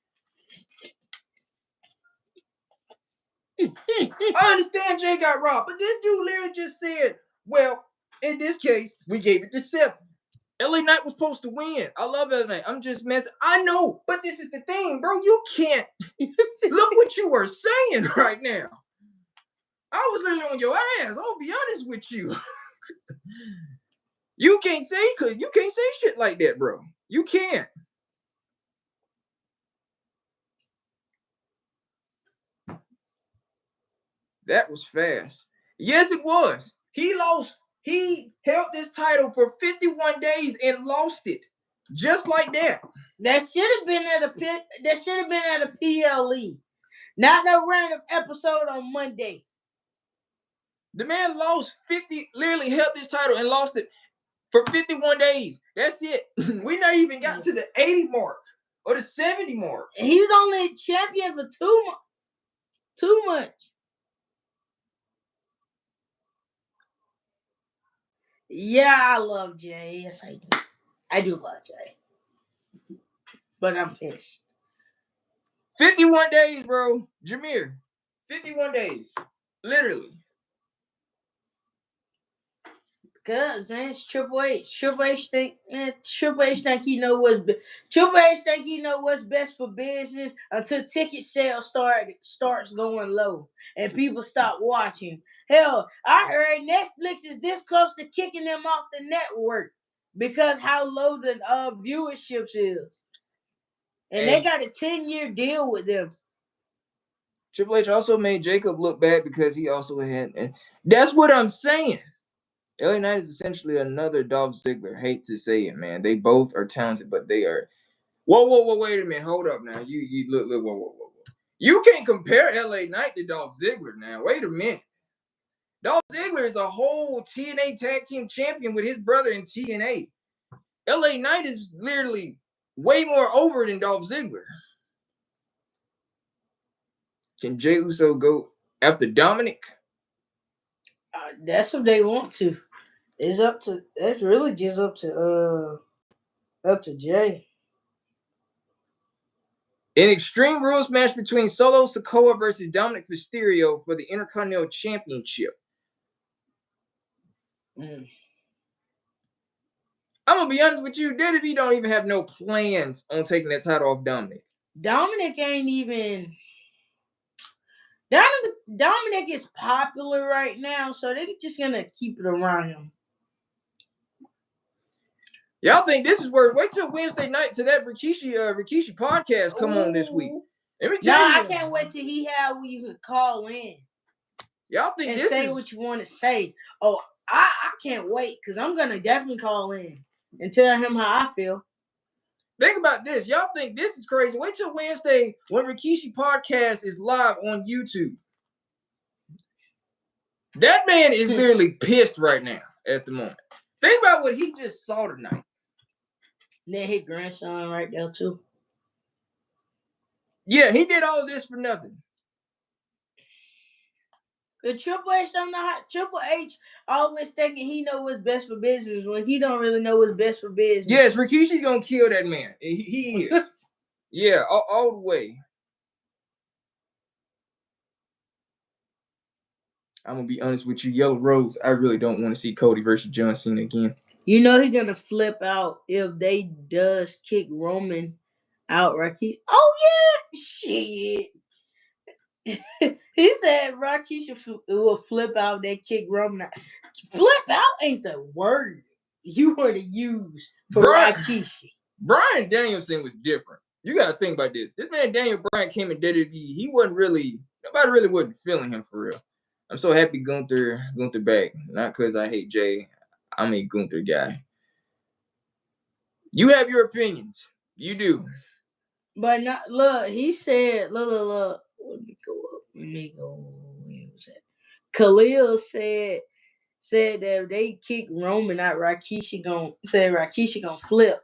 I understand Jey got robbed, but this dude literally just said, well, in this case, we gave it to Seth. LA Knight was supposed to win. I love LA Knight. I'm just mad. I know, but this is the thing, bro. You can't. Look what you were saying right now. I was literally on your ass. I'll be honest with you. You can't say shit like that, bro. You can't. That was fast. Yes, it was. He lost. He held this title for 51 days and lost it. Just like that. That should have been at a pit. That should have been at a PLE. Not no random episode on Monday. The man lost 50, literally held this title and lost it for 51 days. That's it. We not even got to the 80 mark or the 70 mark. He was only champion for 2 months. Yeah, I love Jey. Yes, I do. I do love Jey. But I'm pissed. 51 days, bro. Jameer. 51 days. Literally. Cause man, it's Triple H. Triple H think he know what's best for business until ticket sales starts going low and people stop watching. Hell, I heard Netflix is this close to kicking them off the network because how low the viewership is, and they got a 10-year deal with them. Triple H also made Jacob look bad because he also had, and that's what I'm saying. LA Knight is essentially another Dolph Ziggler. Hate to say it, man. They both are talented, but they are. Whoa! Wait a minute. Hold up now. You look. Whoa. You can't compare LA Knight to Dolph Ziggler now. Wait a minute. Dolph Ziggler is a whole TNA Tag Team Champion with his brother in TNA. LA Knight is literally way more over than Dolph Ziggler. Can Jey Uso go after Dominic? That's what they want to. It's really just up to Jey. An Extreme Rules match between Solo Sikoa versus Dominic Mysterio for the Intercontinental Championship. I'm gonna be honest with you, WWE don't even have no plans on taking that title off Dominic. Dominic ain't even. Dominic is popular right now, so they're just gonna keep it around him. Y'all think this is where? Wait till Wednesday night to that Rikishi podcast come on this week. Let me tell you. I can't wait till he have where you can call in. Y'all think and this say is what you want to say. Oh, I can't wait because I'm gonna definitely call in and tell him how I feel. Think about this. Y'all think this is crazy. Wait till Wednesday when Rikishi podcast is live on YouTube. That man is literally pissed right now at the moment. Think about what he just saw tonight. And then his grandson right there too. Yeah, he did all of this for nothing. The Triple H don't know how. Triple H always thinking he know what's best for business when he don't really know what's best for business. Yes, Rikishi's gonna kill that man. He is. Yeah, all the way. I'm gonna be honest with you, Yellow Rose. I really don't want to see Cody versus John Cena again. You know he's gonna flip out if they does kick Roman out, Rikishi. Oh yeah, shit. He said Rikishi will flip out. They kick Roman out. Flip out ain't the word you were to use for Rikishi. Bryan Danielson was different. You gotta think about this. This man Daniel Bryan came in WWE. He wasn't really. Nobody really wasn't feeling him for real. I'm so happy Gunther back. Not because I hate Jay. I'm a Gunther guy. You have your opinions. You do. But not look. He said, look. Let me go up. Let me go. Where was that? Khalil said that if they kick Roman out, Rikishi gonna flip.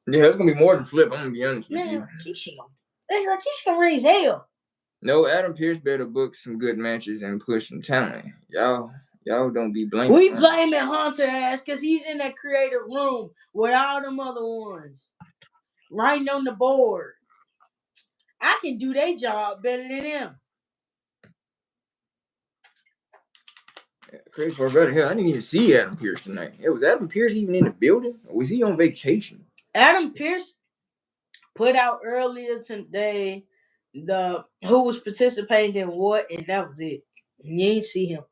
Yeah, it's gonna be more than flip. I'm gonna be honest with you. Rikishi gonna raise hell. No, Adam Pearce better book some good matches and push some talent. Y'all don't be blaming. We blaming Hunter ass because he's in that creative room with all them other ones writing on the board. I can do their job better than them. Crazy part about it, hell, I didn't even see Adam Pearce tonight. It was Adam Pearce even in the building? Or was he on vacation? Adam Pearce put out earlier today the who was participating in what, and that was it. You ain't see him.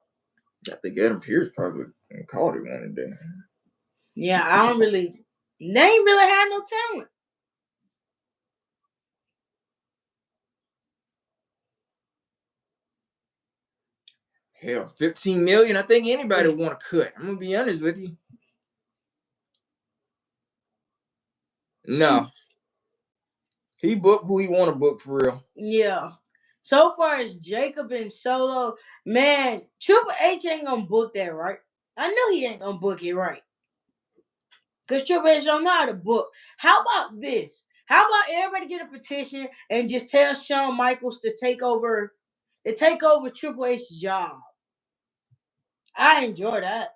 I think Adam Pearce probably called it one today. Yeah, I don't really. They ain't really had no talent. Hell, $15 million. I think anybody would want to cut. I'm gonna be honest with you. No. He booked who he want to book for real. Yeah. So far as Jacob and Solo, man, Triple H ain't gonna book that right. I know he ain't gonna book it right. Because Triple H don't know how to book. How about this? How about everybody get a petition and just tell Shawn Michaels to take over Triple H's job? I enjoy that.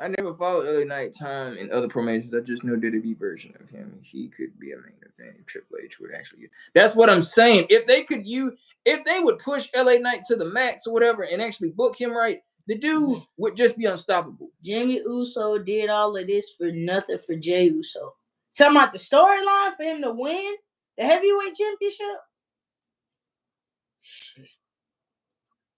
I never followed LA Knight time in other promotions. I just know WWE version of him. He could be a main event if Triple H would actually. That's what I'm saying. If they would push LA Knight to the max or whatever and actually book him right, the dude would just be unstoppable. Jimmy Uso did all of this for nothing for Jey Uso. Talking about the storyline for him to win the heavyweight championship.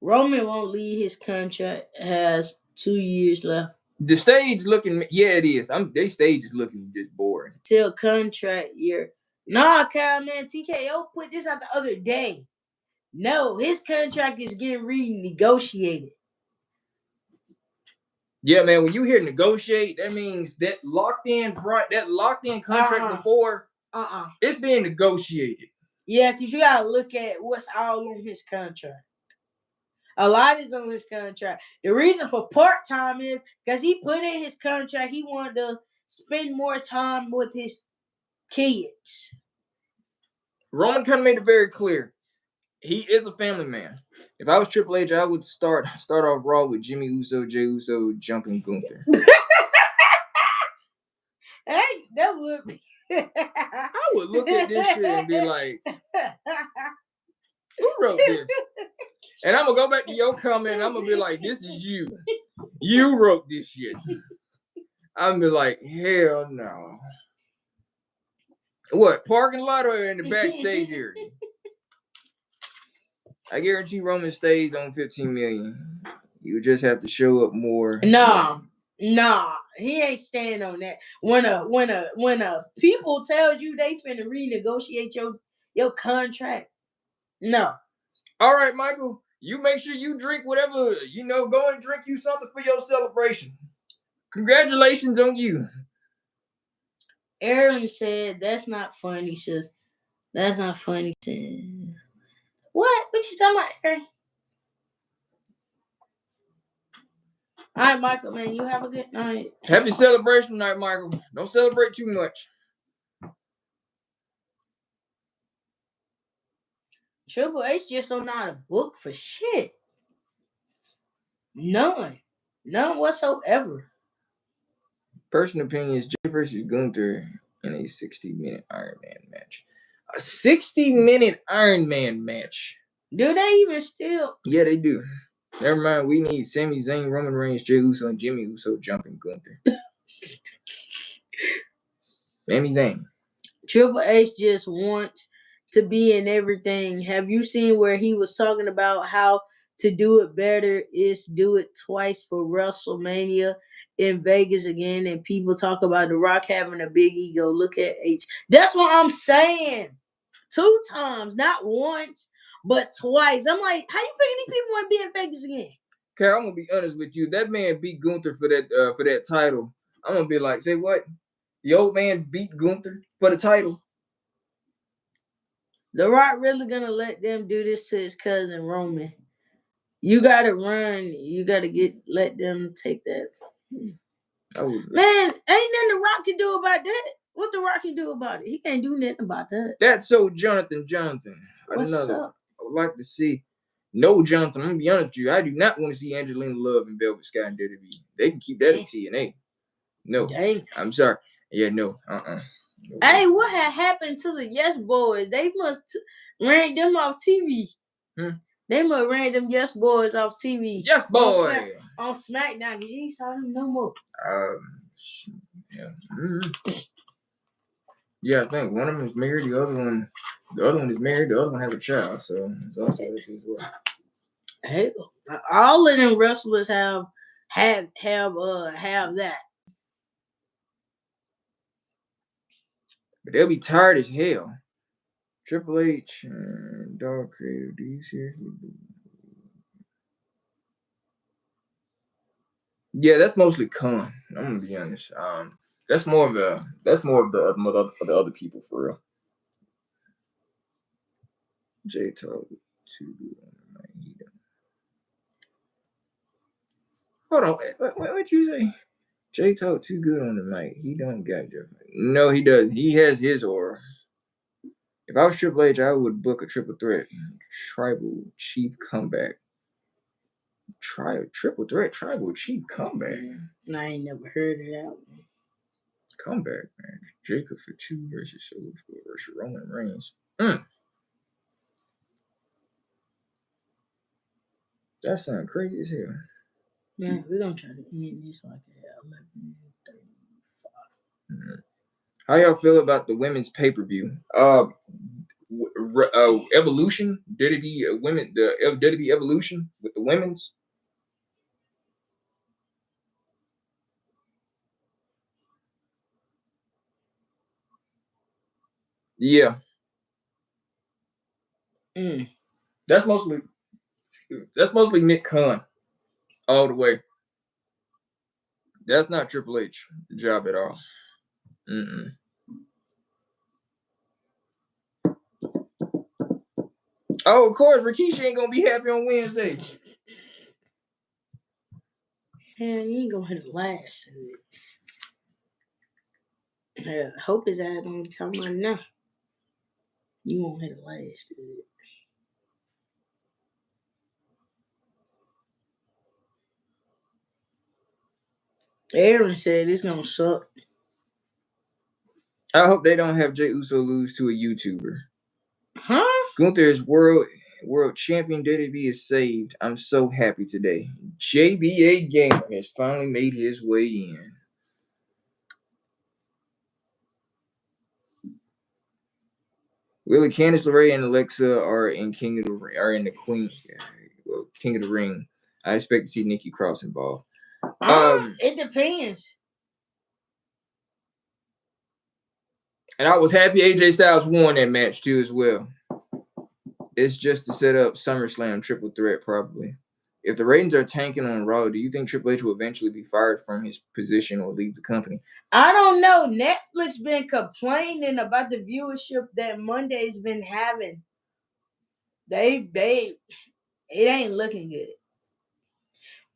Roman won't leave his contract. Has 2 years left. The stage looking, yeah, it is. Their stage is looking just boring. Till contract year. Nah, Kyle, man, TKO put this out the other day. No, his contract is getting renegotiated. Yeah, man. When you hear negotiate, that means that locked in contract before. It's being negotiated. Yeah, because you gotta look at what's all on his contract. A lot is on his contract. The reason for part-time is because he put in his contract he wanted to spend more time with his kids. Roman kind of made it very clear. He is a family man. If I was Triple H, I would start off Raw with Jimmy Uso, Jey Uso, jumping Gunther. Hey, that would be. I would look at this shit and be like, who wrote this? And I'm going to go back to your comment and I'm going to be like, this is you. You wrote this shit. I'm going to be like, hell no. What, parking lot or in the backstage area? I guarantee Roman stays on $15 million. You just have to show up more. Nah, he ain't staying on that. When a people tells you they finna renegotiate your contract, no. All right, Michael, you make sure you drink whatever, go and drink you something for your celebration. Congratulations on you. Aaron said, that's not funny, sis. That's not funny. What? What you talking about, Aaron? All right, Michael, man, you have a good night. Happy celebration night, Michael. Don't celebrate too much. Triple H just don't know how to book for shit. None whatsoever. Personal opinion is Jey versus Gunther in a 60-minute Iron Man match. A 60-minute Iron Man match. Do they even still? Yeah, they do. Never mind, we need Sami Zayn, Roman Reigns, Jey Uso, and Jimmy Uso jumping Gunther. Sami Zayn. Triple H just wants to be in everything. Have you seen where he was talking about how to do it better is do it twice for WrestleMania in Vegas again? And people talk about The Rock having a big ego. Look at H. That's what I'm saying. 2 times, not once, but twice. I'm like, how you figure these people want to be in Vegas again? Carl, I'm gonna be honest with you. That man beat Gunther for that title. I'm gonna be like, say what? The old man beat Gunther for the title. The Rock really gonna let them do this to his cousin Roman? You gotta run. You gotta let them take that. Man, ain't nothing The Rock can do about that. What The Rock can do about it? He can't do nothing about that. That's so Jonathan. What's up? I would like to see. No, Jonathan, I'm gonna be honest with you. I do not want to see Angelina Love and Velvet Sky and WWE. They can keep that at TNA. No. Dang. I'm sorry. Yeah, no. Hey, what had happened to the Yes Boys? They must ran them off TV. They must ran them Yes Boys off TV. Yes, boy. On SmackDown, because you ain't saw them no more. Yeah. Mm-hmm. Yeah, I think one of them is married. The other one is married. The other one has a child. So it's also that as well. Hey, all of them wrestlers have that. But they'll be tired as hell. Triple H and Dog Creator. Do you seriously? Yeah, that's mostly Khan. I'm gonna be honest. That's more of the other people for real. Jay told too good on the mic. He done. Hold on, what you say? Jay told too good on the mic. He don't got Jeff. No, he does. He has his aura. If I was Triple H, I would book a triple threat, tribal chief comeback. Triple threat, tribal chief comeback. I ain't never heard of that one. Comeback, man. Jacob for 2 versus Soul versus Roman Reigns. That sounds crazy as hell. Yeah, we're gonna try to end this like at 11:35. How y'all feel about the women's pay-per-view? Evolution? Did it be women? Did it be Evolution with the women's? Yeah. That's mostly Nick Khan all the way. That's not Triple H job at all. Oh, of course, Rikishi ain't gonna be happy on Wednesday. Yeah, you ain't gonna hit it last. Yeah, hope his ass don't be talking about now. You won't hit it last. Aaron said it's gonna suck. I hope they don't have Jey Uso lose to a YouTuber. Huh? Gunther's world champion WWE is saved. I'm so happy today. JBA Gamer has finally made his way in. Really, Candice LeRae and Alexa are in King of the Ring. I expect to see Nikki Cross involved. It depends. And I was happy AJ Styles won that match too as well. It's just to set up SummerSlam triple threat probably. If the ratings are tanking on Raw, do you think Triple H will eventually be fired from his position or leave the company? I don't know. Netflix been complaining about the viewership that Monday's been having. It ain't looking good.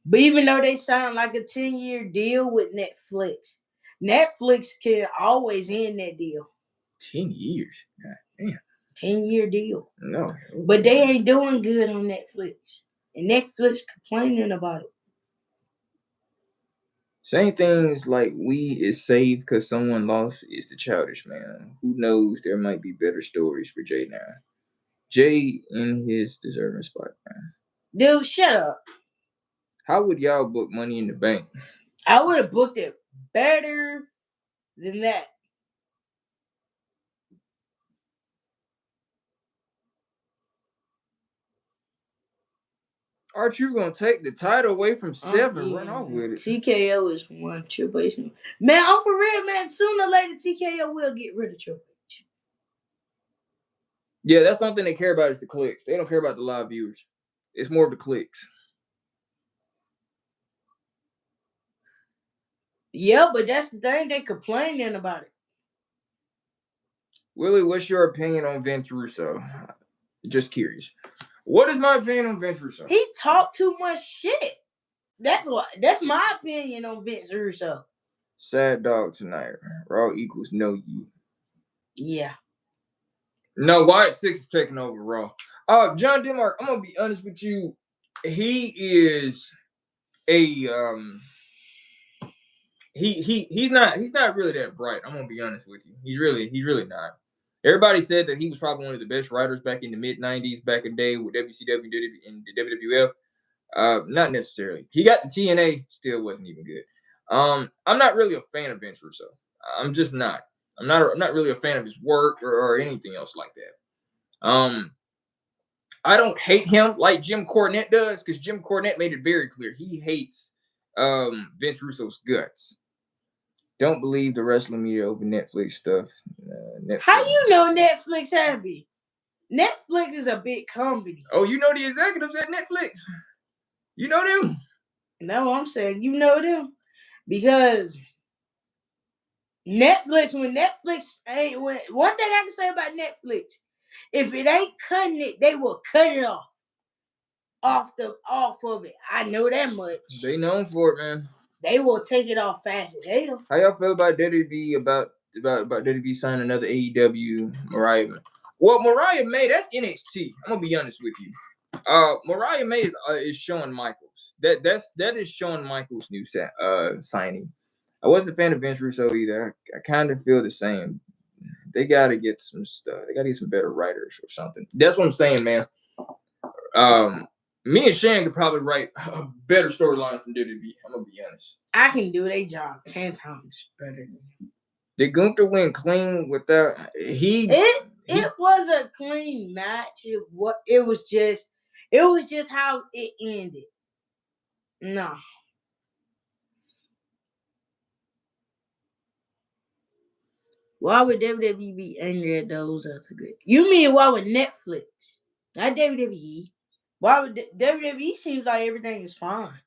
But even though they signed like a 10-year deal with Netflix can always end that deal. 10 years? God damn. 10-year deal. No. But they ain't doing good on Netflix. And Netflix complaining about it. Saying things like we is saved because someone lost is the childish man. Who knows? There might be better stories for Jay now. Jay in his deserving spot, man. Dude, shut up. How would y'all book Money in the Bank? I would have booked it better than that. Aren't you gonna take the title away from Seven? Run off with it. TKO is one. Triple H. Man, I'm for real, man. Sooner or later, TKO will get rid of Triple H. Yeah, that's something they care about is the clicks. They don't care about the live viewers. It's more of the clicks. Yeah, but that's the thing. They complaining about it. Willie, what's your opinion on Vince Russo? Just curious. What is my opinion on Vince Russo? He talked too much shit. That's my opinion on Vince Russo. Sad dog tonight. Raw equals no you. Yeah. No, Wyatt 6 is taking over Raw. John Denmark, I'm gonna be honest with you. He is he's not really that bright. I'm gonna be honest with you. He's really not. Everybody said that he was probably one of the best writers back in the mid-90s, back in the day with WCW and the WWF. Not necessarily. He got the TNA, still wasn't even good. I'm not really a fan of Vince Russo. I'm just not. I'm not really a fan of his work or anything else like that. I don't hate him like Jim Cornette does, because Jim Cornette made it very clear he hates Vince Russo's guts. Don't believe the wrestling media over Netflix stuff. Netflix. How you know Netflix happy? Netflix is a big company. Oh, you know the executives at Netflix? You know them? No, I'm saying you know them because Netflix. When Netflix ain't one thing I can say about Netflix, if it ain't cutting it, they will cut it off of it. I know that much. They known for it, man. They will take it off fast as hell. How y'all feel about WWE about WWE signing another AEW Mariah? Well, Mariah May, that's NXT. I'm gonna be honest with you. Mariah May is Shawn Michaels. That is Shawn Michaels' new signing. I wasn't a fan of Vince Russo either. I kind of feel the same. They gotta get some stuff. They gotta get some better writers or something. That's what I'm saying, man. Me and Shane could probably write better storylines than WWE. I'm gonna be honest. I can do their job 10 times better than him. Did Gunther win clean without It was a clean match. It was just how it ended. No. Why would WWE be angry at those other good? You mean why would Netflix? Not WWE. Why would WWE seems like everything is fine?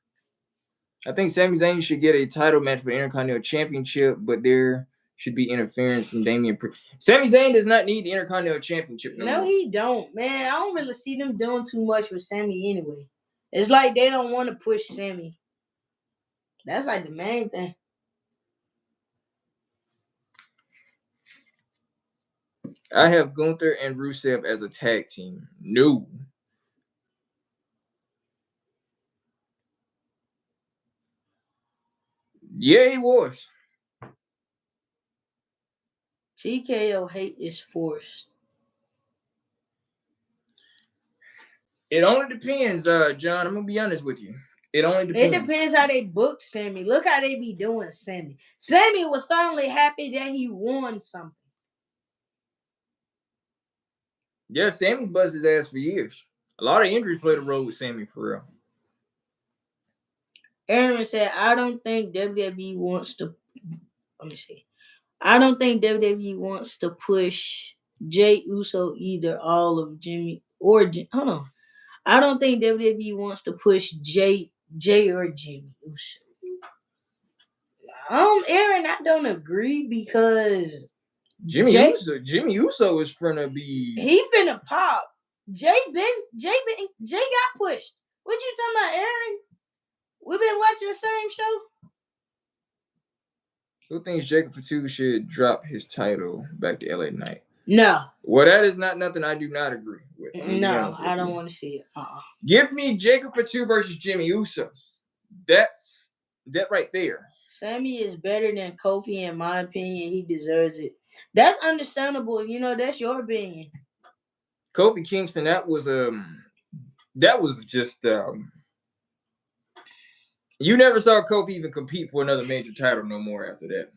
I think Sami Zayn should get a title match for the Intercontinental Championship, but there should be interference from Damian Priest. Sami Zayn does not need the Intercontinental Championship no more. He don't, man. I don't really see them doing too much with Sami anyway. It's like they don't want to push Sami. That's like the main thing. I have Gunther and Rusev as a tag team. No. Yeah, he was. TKO hate is forced. It only depends, John. I'm gonna be honest with you. It only depends. It depends how they book Sami. Look how they be doing Sami. Sami was finally happy that he won something. Yeah, Sami buzzed his ass for years. A lot of injuries played a role with Sami for real. Aaron said, I don't think WWE wants to. Let me see. I don't think WWE wants to push Jey Uso either. All of Jimmy or hold on. I don't think WWE wants to push Jey or Jimmy Uso. Aaron, I don't agree because Jimmy Uso is finna be. He finna pop. Jey got pushed. What you talking about, Aaron? We've been watching the same show. Who thinks Jacob Fatu should drop his title back to LA Knight? No. Well, that is not nothing I do not agree with. No, I don't want to see it. Give me Jacob Fatu versus Jimmy Uso. That's that right there. Sami is better than Kofi, in my opinion. He deserves it. That's understandable. You know, that's your opinion. Kofi Kingston, that was just you never saw Kofi even compete for another major title no more after that.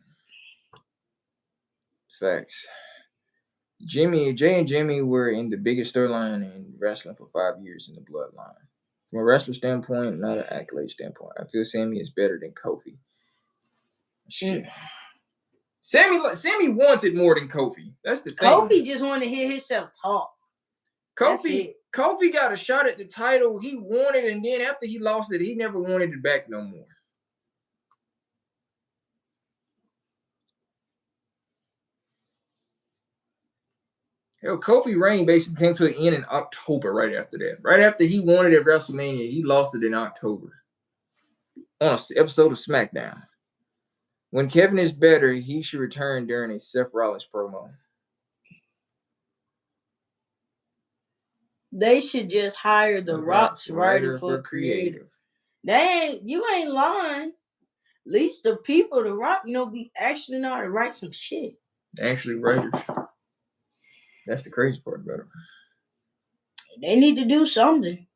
Facts. Jey and Jimmy were in the biggest storyline in wrestling for 5 years in the Bloodline. From a wrestler standpoint, not an accolade standpoint, I feel Sami is better than Kofi. Shit. Sami wanted more than Kofi. That's the thing. Kofi just wanted to hear himself talk. Kofi got a shot at the title he wanted, and then after he lost it, he never wanted it back no more. Hell, Kofi Reigns basically came to an end in October right after that. Right after he won it at WrestleMania, he lost it in October on an episode of SmackDown. When Kevin is better, he should return during a Seth Rollins promo. They should just hire the Rock's writer for creative. You ain't lying. At least the people, the Rock, actually know how to write some shit. Actually, writers. That's the crazy part about it. They need to do something.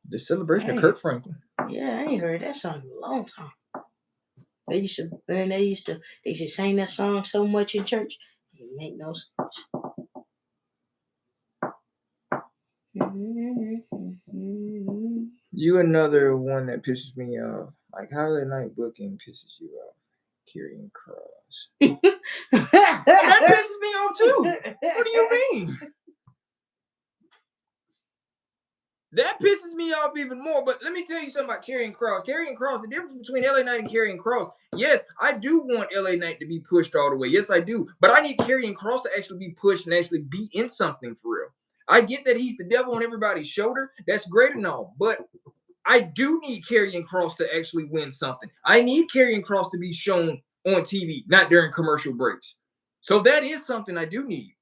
The celebration of Kirk Franklin. Yeah, I ain't heard that song in a long time. They used to sing that song so much in church. It make no sense. You another one that pisses me off. Like Holiday Night booking pisses you off. Karrion Kross. That pisses me off too. What do you mean? That pisses me off even more. But let me tell you something about Karrion Kross. Karrion Kross, the difference between LA Knight and Karrion Kross. Yes, I do want LA Knight to be pushed all the way. Yes, I do. But I need Karrion Kross to actually be pushed and actually be in something for real. I get that he's the devil on everybody's shoulder. That's great and all. But I do need Karrion Kross to actually win something. I need Karrion Kross to be shown on TV, not during commercial breaks. So that is something I do need.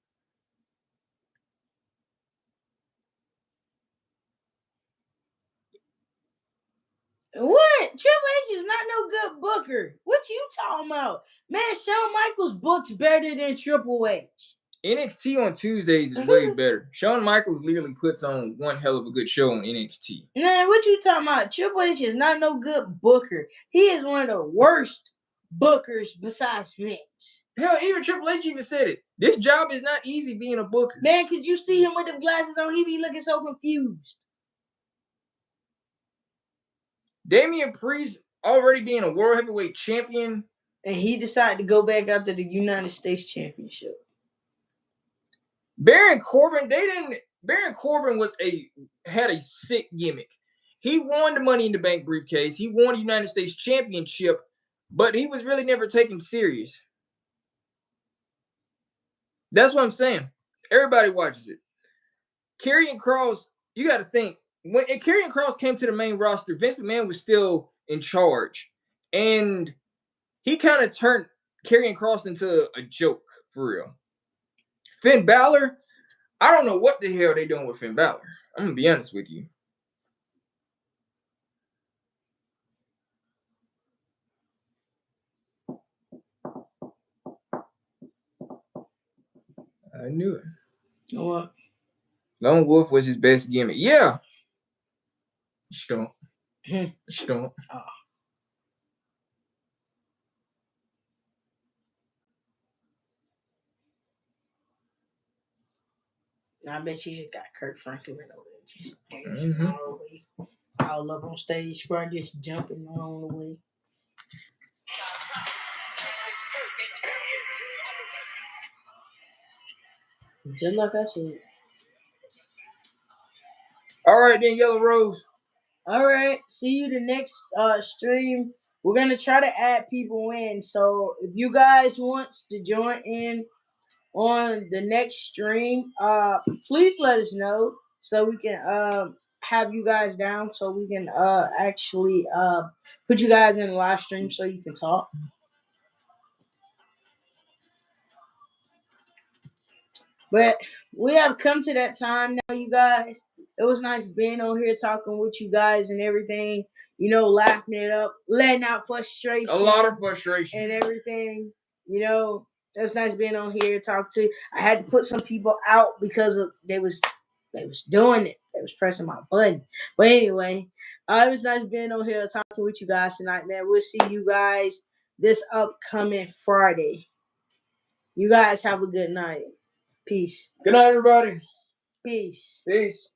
What? Triple H is not no good booker. What you talking about? Man, Shawn Michaels books better than Triple H. NXT on Tuesdays is way better. Shawn Michaels literally puts on one hell of a good show on NXT. Man, what you talking about? Triple H is not no good booker. He is one of the worst bookers besides Vince. Hell, even Triple H even said it. This job is not easy being a booker. Man, could you see him with the glasses on? He be looking so confused. Damian Priest already being a world heavyweight champion. And he decided to go back after the United States Championship. Baron Corbin, Baron Corbin had a sick gimmick. He won the Money in the Bank briefcase. He won the United States Championship, but he was really never taken serious. That's what I'm saying. Everybody watches it. Karrion Kross, you got to think, when Karrion Kross came to the main roster, Vince McMahon was still in charge. And he kind of turned Karrion Kross into a joke, for real. Finn Balor, I don't know what the hell they doing with Finn Balor. I'm going to be honest with you. I knew it. What? Lone Wolf was his best gimmick. Yeah. Stomp. Stomp. Oh. I bet you just got Kirk Franklin over there, just dancing all the way, all up on stage, probably just jumping along the way. Just like I said. All right, then, Yellow Rose. All right, see you the next stream. We're gonna try to add people in, so if you guys want to join in on the next stream, please let us know so we can have you guys down so we can actually put you guys in the live stream so you can talk. But we have come to that time now, you guys. It was nice being on here talking with you guys and everything. You know, laughing it up, letting out frustration. A lot of frustration. And everything. You know, it was nice being on here, talk to. I had to put some people out because they was doing it. They was pressing my button. But anyway, it was nice being on here talking with you guys tonight, man. We'll see you guys this upcoming Friday. You guys have a good night. Peace. Good night, everybody. Peace. Peace.